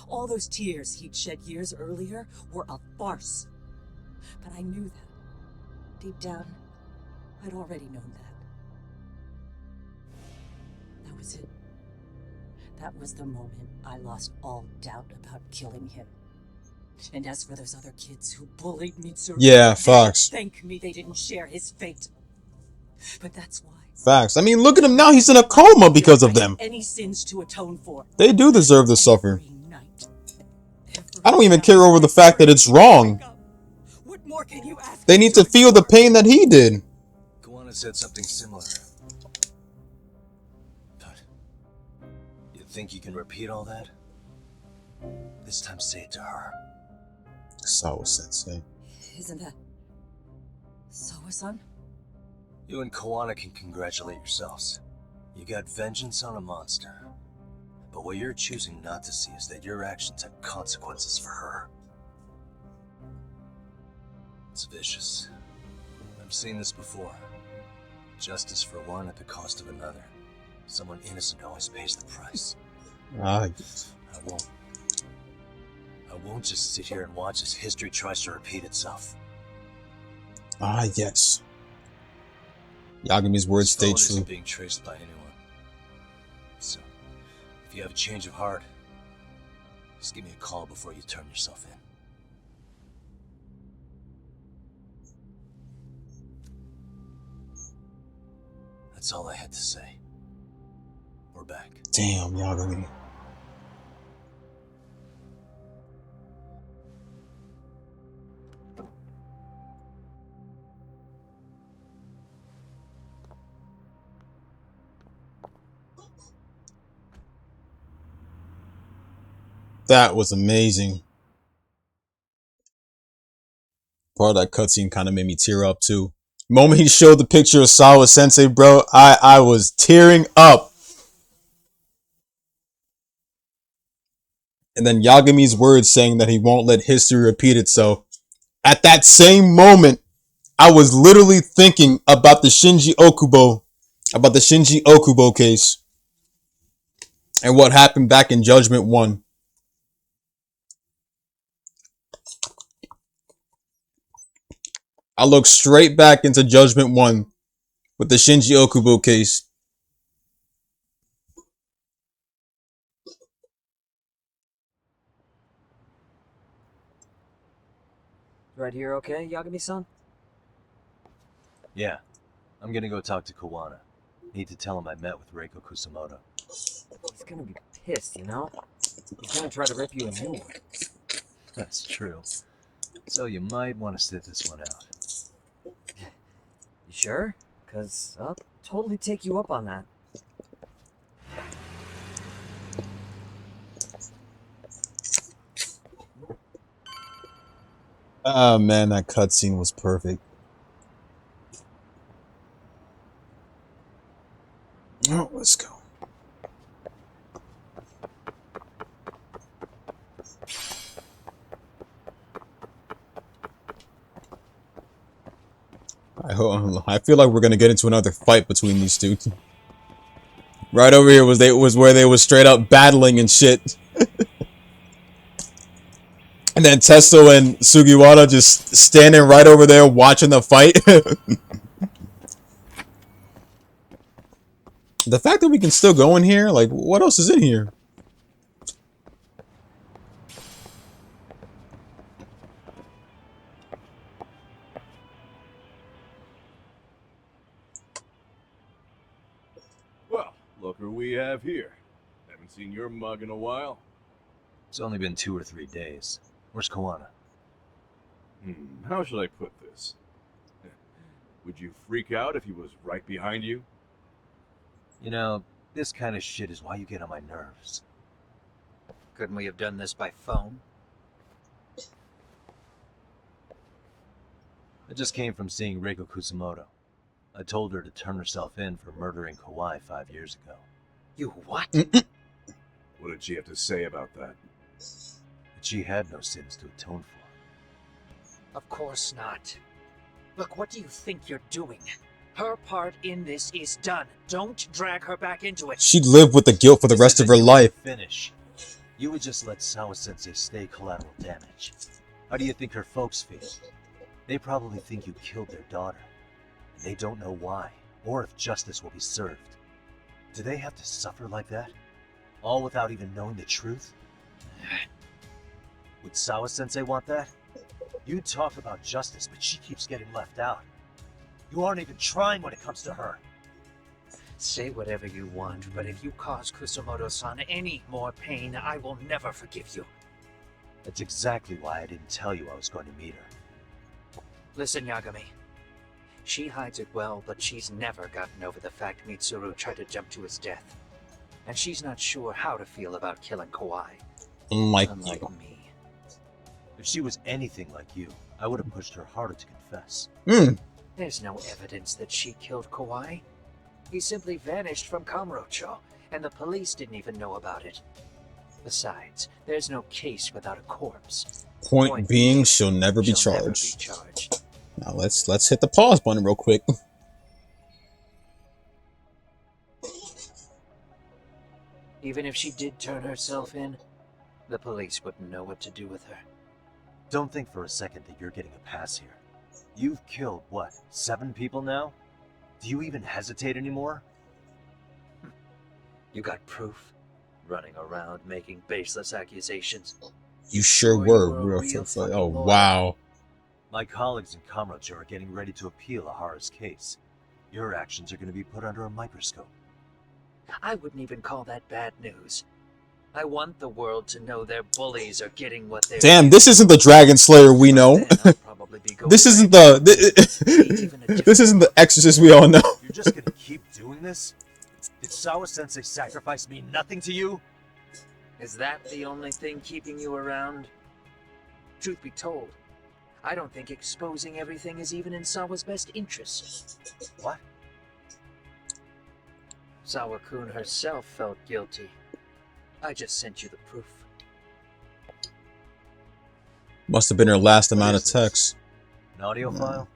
S5: All those tears he'd shed years earlier were a farce. But I knew that. Deep down, I'd already known that. That was it. That was the moment I lost all doubt about killing him. And as for those other kids who bullied Mitsuru,
S1: Yeah, facts.
S5: thank me they didn't share his fate. But that's why.
S1: Facts. I mean, look at him now. He's in a coma because of them.
S5: Any sins to atone for.
S1: They do deserve to suffer. I don't even care over the fact that it's wrong.
S5: What more can you ask?
S1: They need to feel the pain that he did.
S3: Kawana said something similar. But you think you can repeat all that? This time say it to her.
S1: Sawa-sensei.
S5: Isn't that Sawa-san?
S3: You and Kawana can congratulate yourselves. You got vengeance on a monster. But what you're choosing not to see is that your actions have consequences for her. It's vicious. I've seen this before. Justice for one at the cost of another. Someone innocent always pays the price.
S1: Ah,
S3: I won't just sit here and watch as history tries to repeat itself.
S1: ah, yes. Yagami's words stay
S3: This phone
S1: true.
S3: isn't being traced by anyone. So, if you have a change of heart, just give me a call before you turn yourself in. That's all I had to say. We're back.
S1: Damn, Yagami. That was amazing. Part of that cutscene kind of made me tear up too. The moment he showed the picture of Sawa Sensei, bro, I was tearing up. And then Yagami's words saying that he won't let history repeat itself. At that same moment, I was literally thinking about the Shinji Okubo case and what happened back in Judgment 1. I looked straight back into Judgment 1 with the Shinji Okubo case.
S4: Right here, okay, Yagami-san?
S3: Yeah. I'm gonna go talk to Kawana. Need to tell him I met with Reiko Kusamoto.
S4: He's gonna be pissed, you know? He's gonna try to rip you a new one.
S3: That's true. So you might want to sit this one out.
S4: You sure? Because I'll totally take you up on that.
S1: Oh man, that cutscene was perfect. Oh, let's go. I feel like we're gonna get into another fight between these two. Right over here was where they was straight up battling and shit. And then Testo and Sugiwara just standing right over there watching the fight. The fact that we can still go in here, like, what else is in here?
S9: Well, look who we have here. Haven't seen your mug in a while.
S3: It's only been 2 or 3 days. Where's Kawana?
S9: How should I put this? Would you freak out if he was right behind you?
S3: You know, this kind of shit is why you get on my nerves.
S8: Couldn't we have done this by phone?
S3: I just came from seeing Reiko Kusamoto. I told her to turn herself in for murdering Kawai 5 years ago.
S8: You what?
S9: What did she have to say about that?
S3: That she had no sins to atone for.
S8: Of course not. Look, what do you think you're doing? Her part in this is done. Don't drag her back into it.
S1: She'd live with the guilt for the rest of her life.
S3: Finish. You would just let Sawa-sensei stay collateral damage. How do you think her folks feel? They probably think you killed their daughter. And they don't know why, or if justice will be served. Do they have to suffer like that? All without even knowing the truth? Would Sawa-sensei want that? You talk about justice, but she keeps getting left out. You aren't even trying when it comes to her.
S8: Say whatever you want, but if you cause Kusamoto-san any more pain, I will never forgive you.
S3: That's exactly why I didn't tell you I was going to meet her.
S8: Listen, Yagami. She hides it well, but she's never gotten over the fact Mitsuru tried to jump to his death. And she's not sure how to feel about killing Kawai. Unlike me.
S3: If she was anything like you, I would have pushed her harder to confess.
S8: There's no evidence that she killed Kawai. He simply vanished from Kamurocho, and the police didn't even know about it. Besides, there's no case without a corpse.
S1: Point being, she'll never be charged. Now let's hit the pause button real quick.
S8: Even if she did turn herself in, the police wouldn't know what to do with her.
S3: Don't think for a second that you're getting a pass here. You've killed, what, 7 people now? Do you even hesitate anymore?
S8: You got proof? Running around making baseless accusations.
S1: You sure were. Oh, wow.
S3: My colleagues in Kamurocho are getting ready to appeal Ahara's case. Your actions are going to be put under a microscope.
S8: I wouldn't even call that bad news. I want the world to know their bullies are getting what they're...
S1: Damn, this isn't the Dragon Slayer we know. This isn't the... This isn't the Exorcist we all know.
S3: You're just going to keep doing this? Did Sawa-sensei sacrifice mean nothing to you?
S8: Is that the only thing keeping you around? Truth be told, I don't think exposing everything is even in Sawa's best interest.
S3: What?
S8: Sawa-kun herself felt guilty. I just sent you the proof.
S1: Must have been her last amount of text.
S3: An audio file?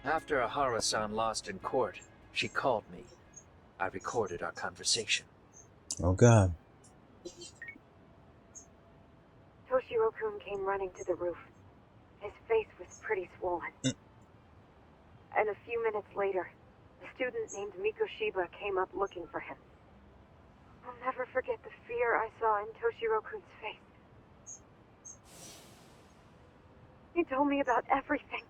S8: After Ahara-san lost in court, she called me. I recorded our conversation.
S1: Oh god.
S15: Toshiro-kun came running to the roof. His face was pretty swollen. And a few minutes later, a student named Mikoshiba came up looking for him. I'll never forget the fear I saw in Toshiro-kun's face. He told me about everything.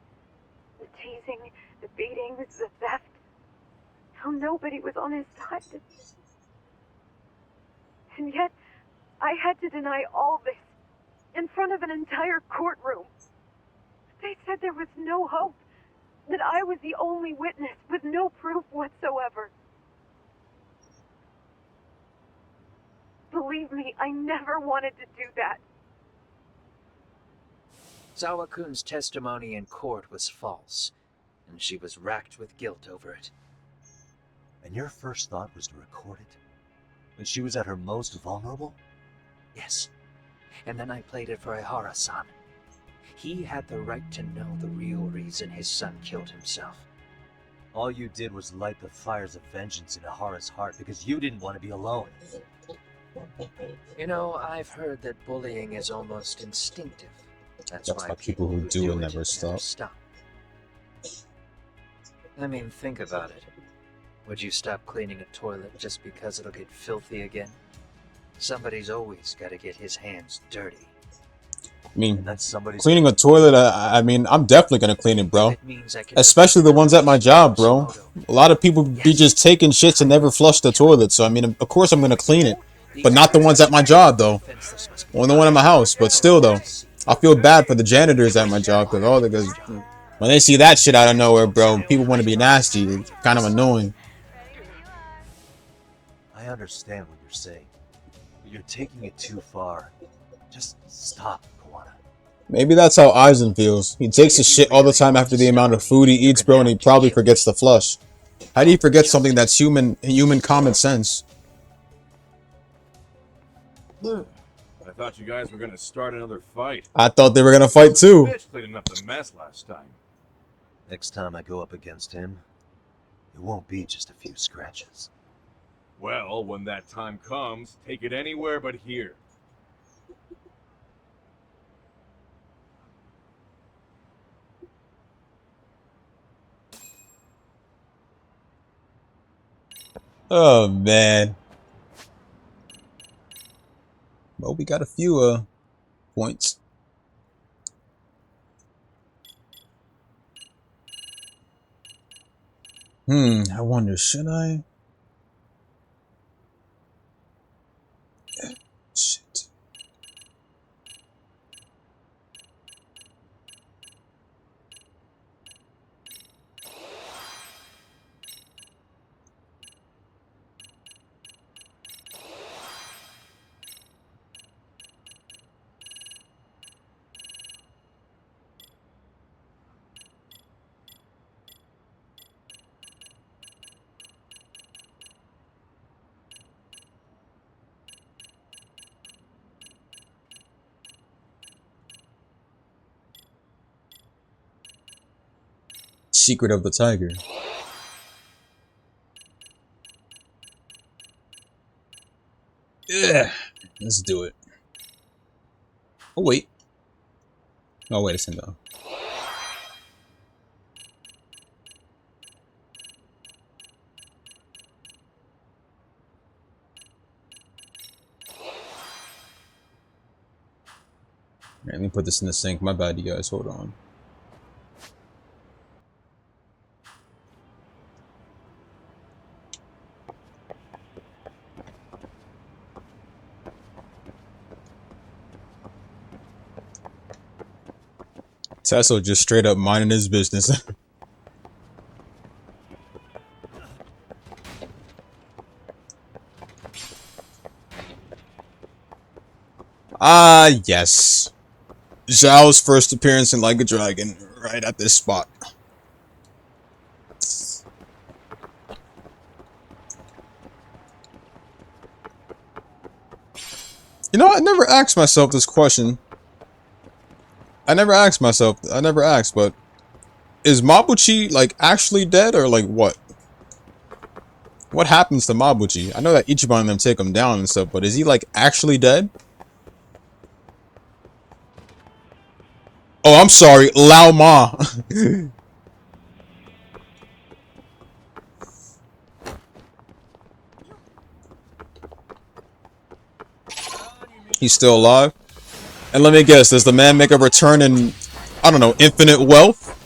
S15: The teasing, the beatings, the theft. How nobody was on his side. And yet, I had to deny all this in front of an entire courtroom. They said there was no hope, that I was the only witness with no proof whatsoever. Believe me, I never wanted to do that.
S8: Sawa-kun's testimony in court was false, and she was racked with guilt over it.
S3: And your first thought was to record it? When she was at her most vulnerable?
S8: Yes. And then I played it for Ihara-san. He had the right to know the real reason his son killed himself.
S3: All you did was light the fires of vengeance in Ihara's heart because you didn't want to be alone.
S8: You know, I've heard that bullying is almost instinctive. That's
S1: why people who do it never stop.
S8: I mean, think about it. Would you stop cleaning a toilet just because it'll get filthy again? Somebody's always got to get his hands dirty.
S1: I mean, cleaning a toilet, I mean, I'm definitely going to clean it, bro. Especially the ones at my job, bro. A lot of people be just taking shits and never flush the toilet. So, I mean, of course I'm going to clean it. But not the ones at my job, though. Or the one at my house. But still, though, I feel bad for the janitors at my job. Because when they see that shit out of nowhere, bro, people want to be nasty. It's kind of annoying.
S3: I understand what you're saying. But you're taking it too far. Just stop.
S1: Maybe that's how Aizen feels. He takes a shit all the time after the amount of food he eats, bro, and he probably forgets to flush. How do you forget something that's human common sense?
S9: I thought you guys were gonna start another fight.
S1: I thought they were gonna fight too.
S9: Bitch cleaning up the mess last time.
S3: Next time I go up against him, it won't be just a few scratches.
S9: Well, when that time comes, take it anywhere but here.
S1: Oh man. Well, we got a few points. I wonder, should I? Shit. Secret of the Tiger. Yeah, let's do it. Oh wait. Oh wait a second though. Alright, let me put this in the sink. My bad, you guys. Hold on. Tesla just straight up minding his business. Yes. Zhao's first appearance in Like a Dragon, right at this spot. You know, I never asked myself this question. I never asked, but is Mabuchi, like, actually dead, or, like, what? What happens to Mabuchi? I know that Ichiban and them take him down and stuff, but is he, like, actually dead? Oh, I'm sorry, Lao Ma. He's still alive? And let me guess, does the man make a return in, I don't know, infinite wealth?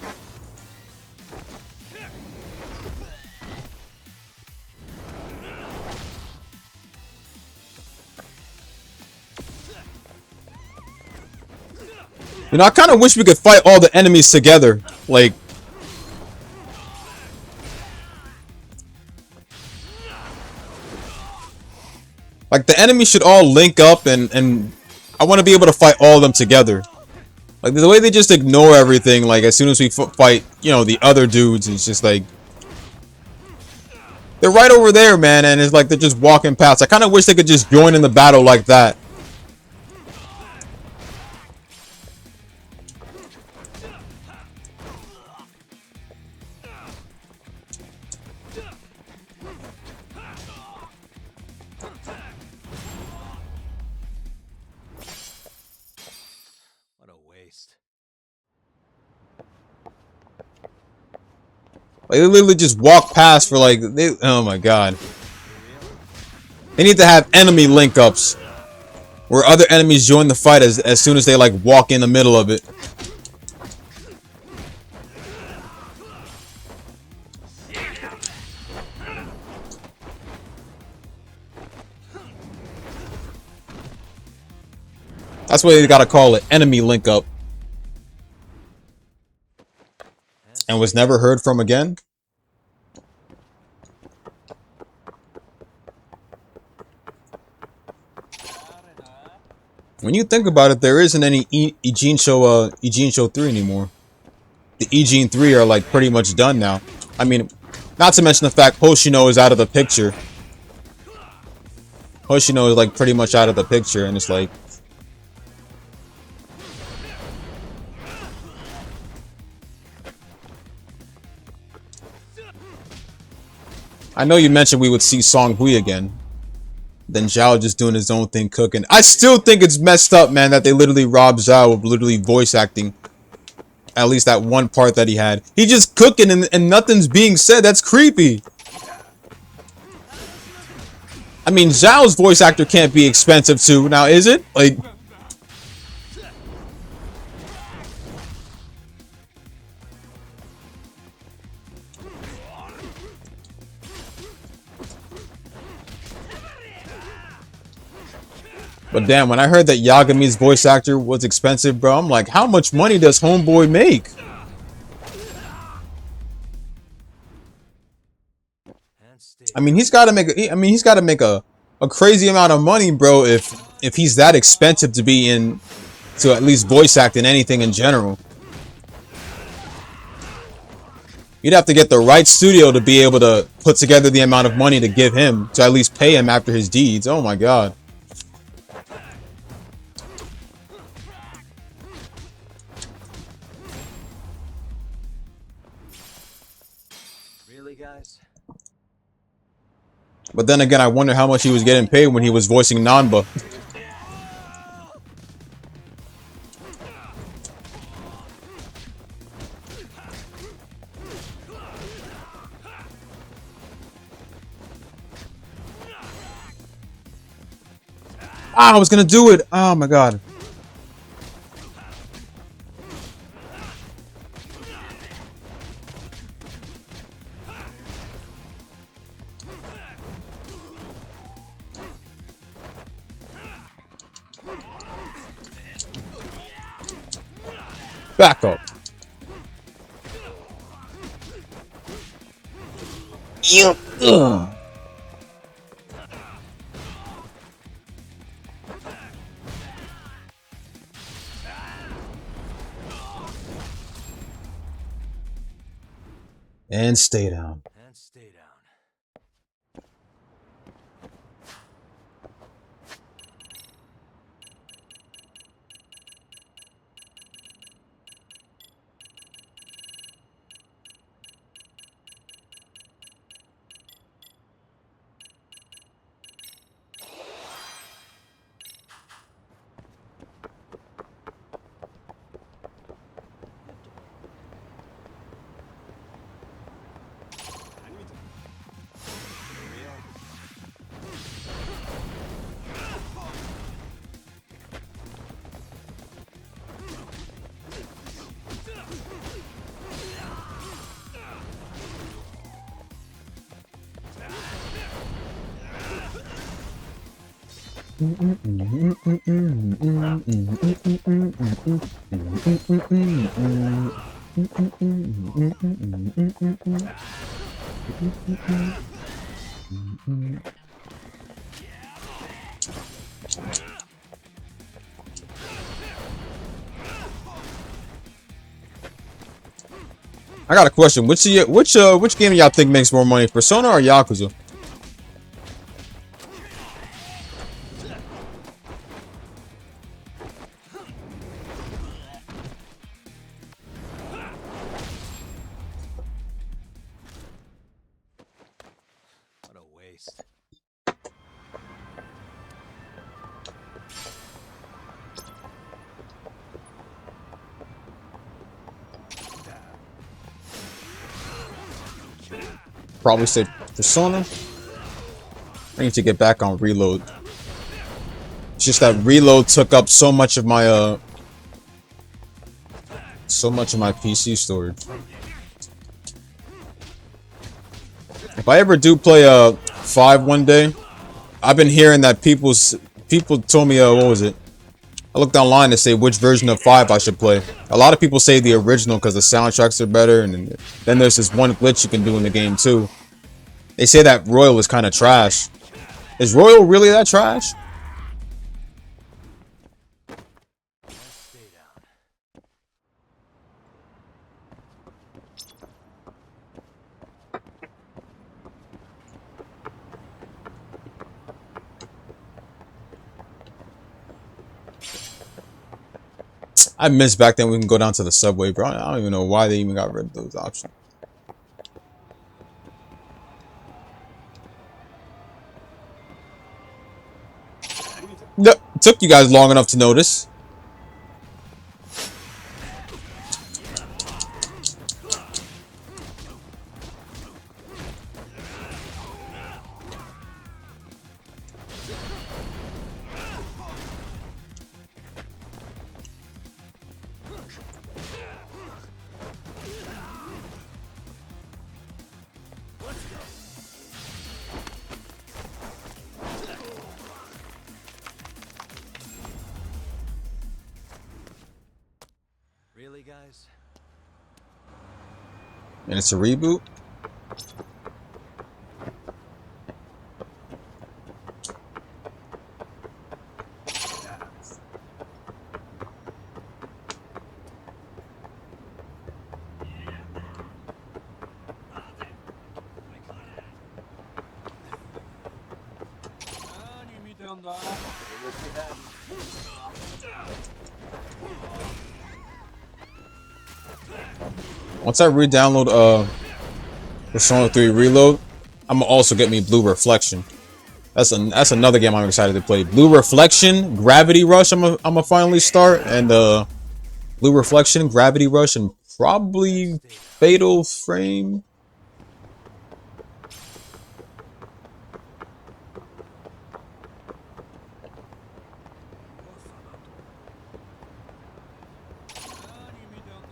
S1: You know, I kind of wish we could fight all the enemies together. Like, the enemies should all link up, and I want to be able to fight all of them together. Like, the way they just ignore everything, like, as soon as we fight, you know, the other dudes, it's just like... They're right over there, man, and it's like they're just walking past. I kind of wish they could just join in the battle like that.
S3: What a waste.
S1: Like, they literally just walk past for, like, oh my god. They need to have enemy link-ups, where other enemies join the fight as soon as they, like, walk in the middle of it. That's what they gotta call it, enemy link-up. And was never heard from again? When you think about it, there isn't any Ijin 3 anymore. The Ijin 3 are, like, pretty much done now. I mean, not to mention the fact Hoshino is out of the picture. Hoshino is, like, pretty much out of the picture, and it's like... I know you mentioned we would see Song Hui again. Then Zhao just doing his own thing cooking. I still think it's messed up, man, that they literally robbed Zhao of literally voice acting. At least that one part that he had. He just cooking and nothing's being said. That's creepy. I mean, Zhao's voice actor can't be expensive too. Now, is it? Like... But damn, when I heard that Yagami's voice actor was expensive, bro, I'm like, how much money does Homeboy make? I mean, he's got to make a crazy amount of money, bro, if he's that expensive to be in, to at least voice act in anything in general. You'd have to get the right studio to be able to put together the amount of money to give him, to at least pay him after his deeds. Oh my god. But then again, I wonder how much he was getting paid when he was voicing Nanba. Ah, I was gonna do it! Oh my god. Back up. You. And stay down.
S3: And stay down.
S1: I got a question. Which game y'all think makes more money, Persona or Yakuza?
S3: What a waste.
S1: Probably say Persona. I need to get back on Reload. It's just that Reload took up so much of my PC storage. If I ever do play 5 one day, I've been hearing that people told me what was it? I looked online to say which version of 5 I should play. A lot of people say the original because the soundtracks are better, and then there's this one glitch you can do in the game too. They say that Royal is kind of trash. Is Royal really that trash? I miss back then we can go down to the subway, bro. I don't even know why they even got rid of those options. Yep, took you guys long enough to notice.
S3: Really, guys?
S1: And it's a reboot? Once I re-download Persona 3 Reload, I'm gonna also get me Blue Reflection. That's another game I'm excited to play. Blue Reflection, Gravity Rush. I'm gonna finally start, and Blue Reflection, Gravity Rush, and probably Fatal Frame.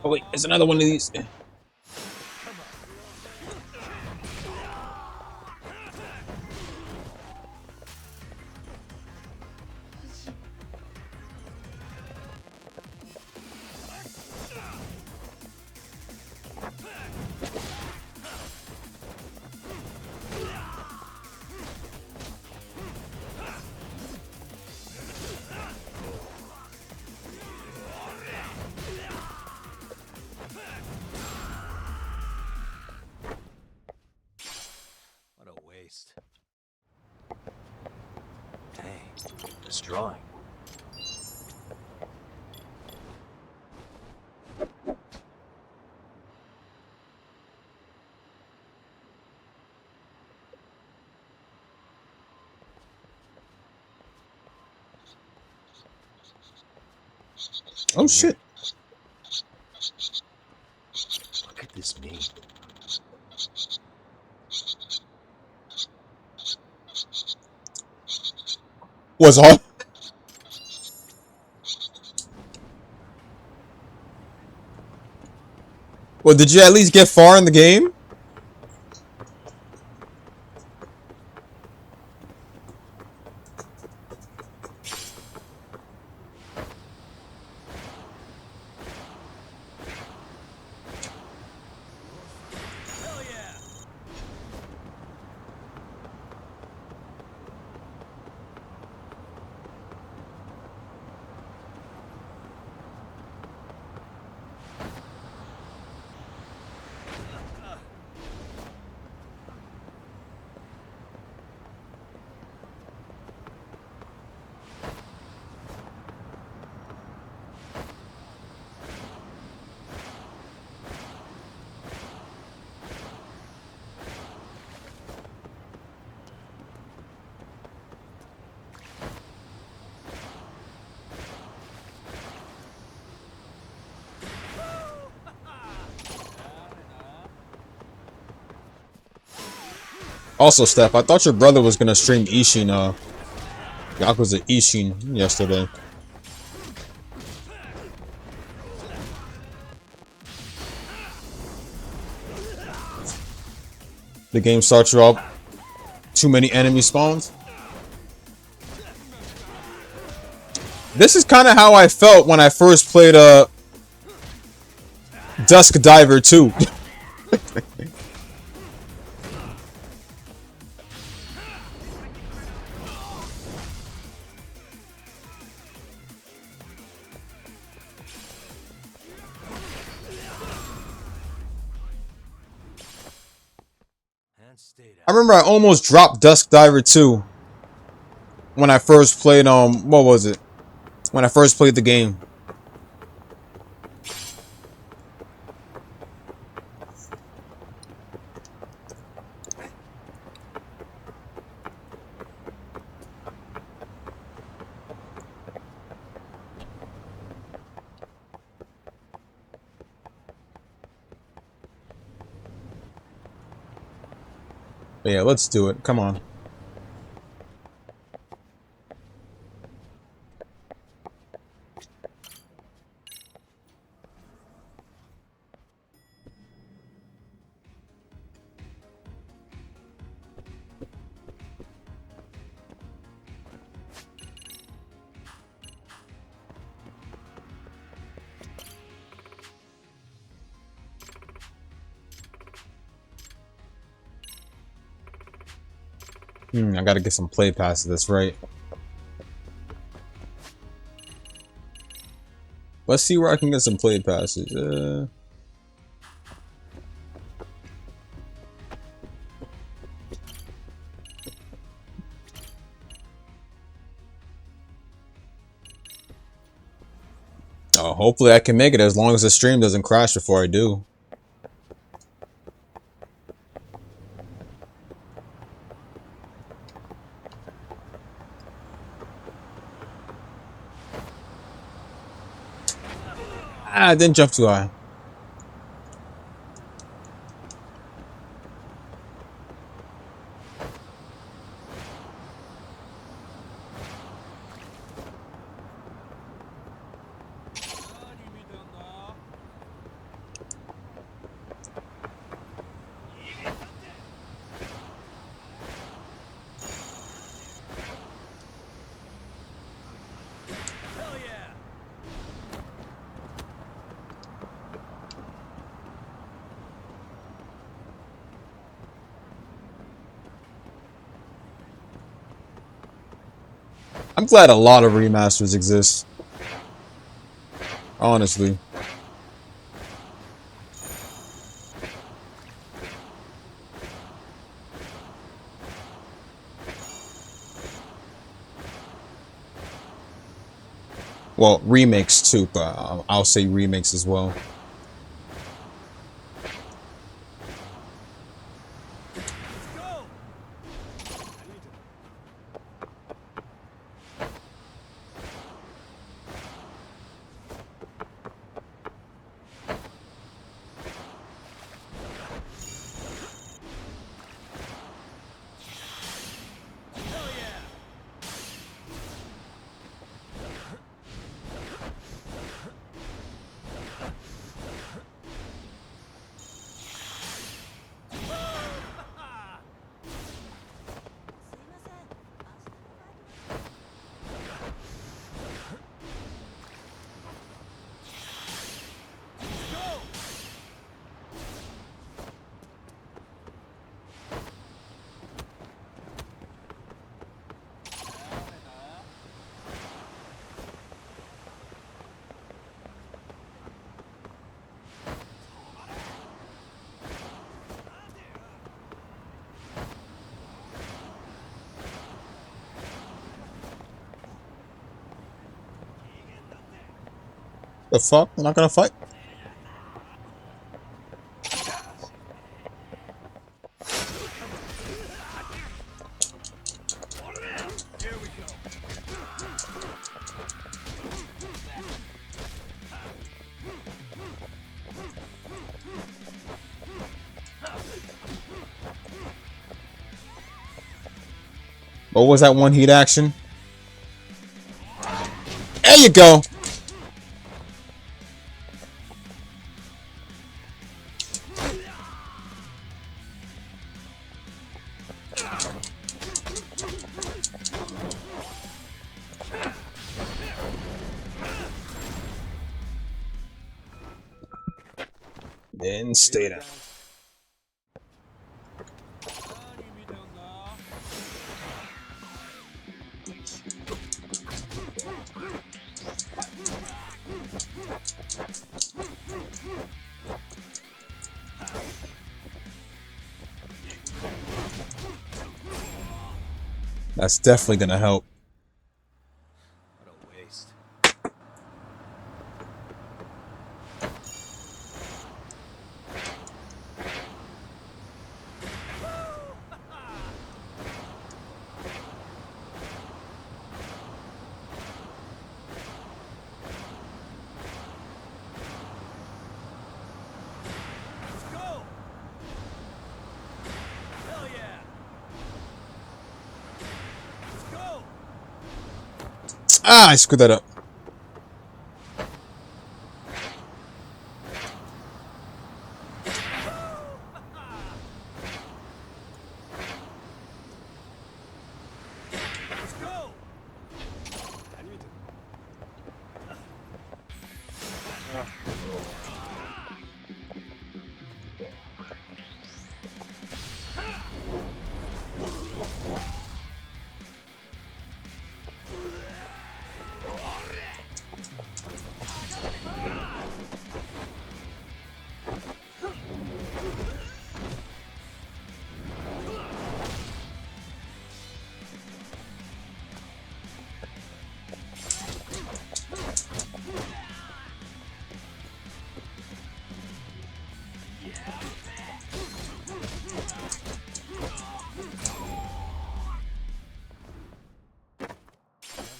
S1: Oh wait, there's another one of these.
S3: this drawing.
S1: Oh shit.
S3: What could this mean?
S1: Was all. Well, did you at least get far in the game? Also, Steph, I thought your brother was gonna stream Ishin, Yakuza Ishin yesterday. The game starts you up. Too many enemy spawns. This is kind of how I felt when I first played Dusk Diver 2. I remember I almost dropped Dusk Diver 2 when I first played what was it? When I first played the game. But yeah, let's do it. Come on. I gotta get some play passes, that's right. Let's see where I can get some play passes. Oh, hopefully I can make it as long as the stream doesn't crash before I do. Ah, I didn't jump too high. I'm glad a lot of remasters exist. Honestly. Well, remakes too, but I'll say remakes as well. The fuck? I'm not gonna fight? What was that one heat action? There you go! Then stay down. That's definitely gonna help.
S14: What a waste.
S1: Ah, I screwed that up.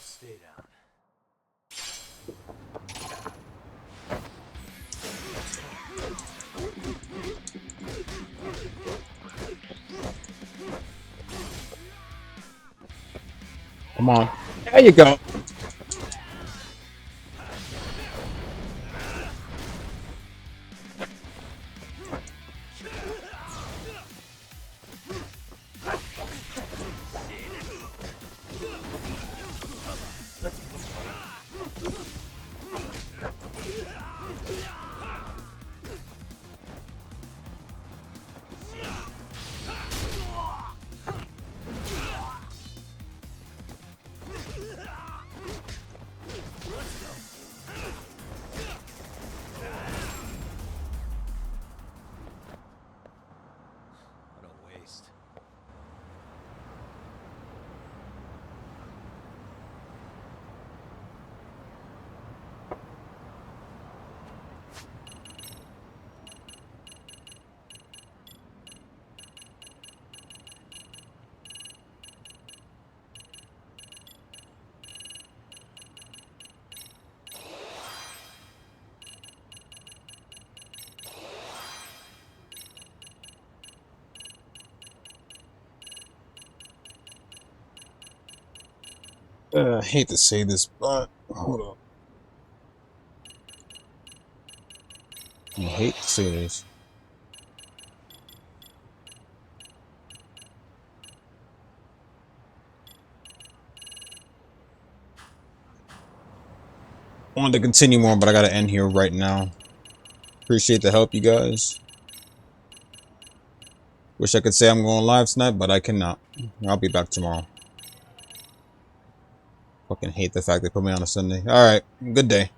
S3: Stay down.
S1: Come on. There you go. I hate to say this, but hold up. I hate to say this. I wanted to continue more, but I gotta end here right now. Appreciate the help, you guys. Wish I could say I'm going live tonight, but I cannot. I'll be back tomorrow. Fucking hate the fact they put me on a Sunday. Alright, good day.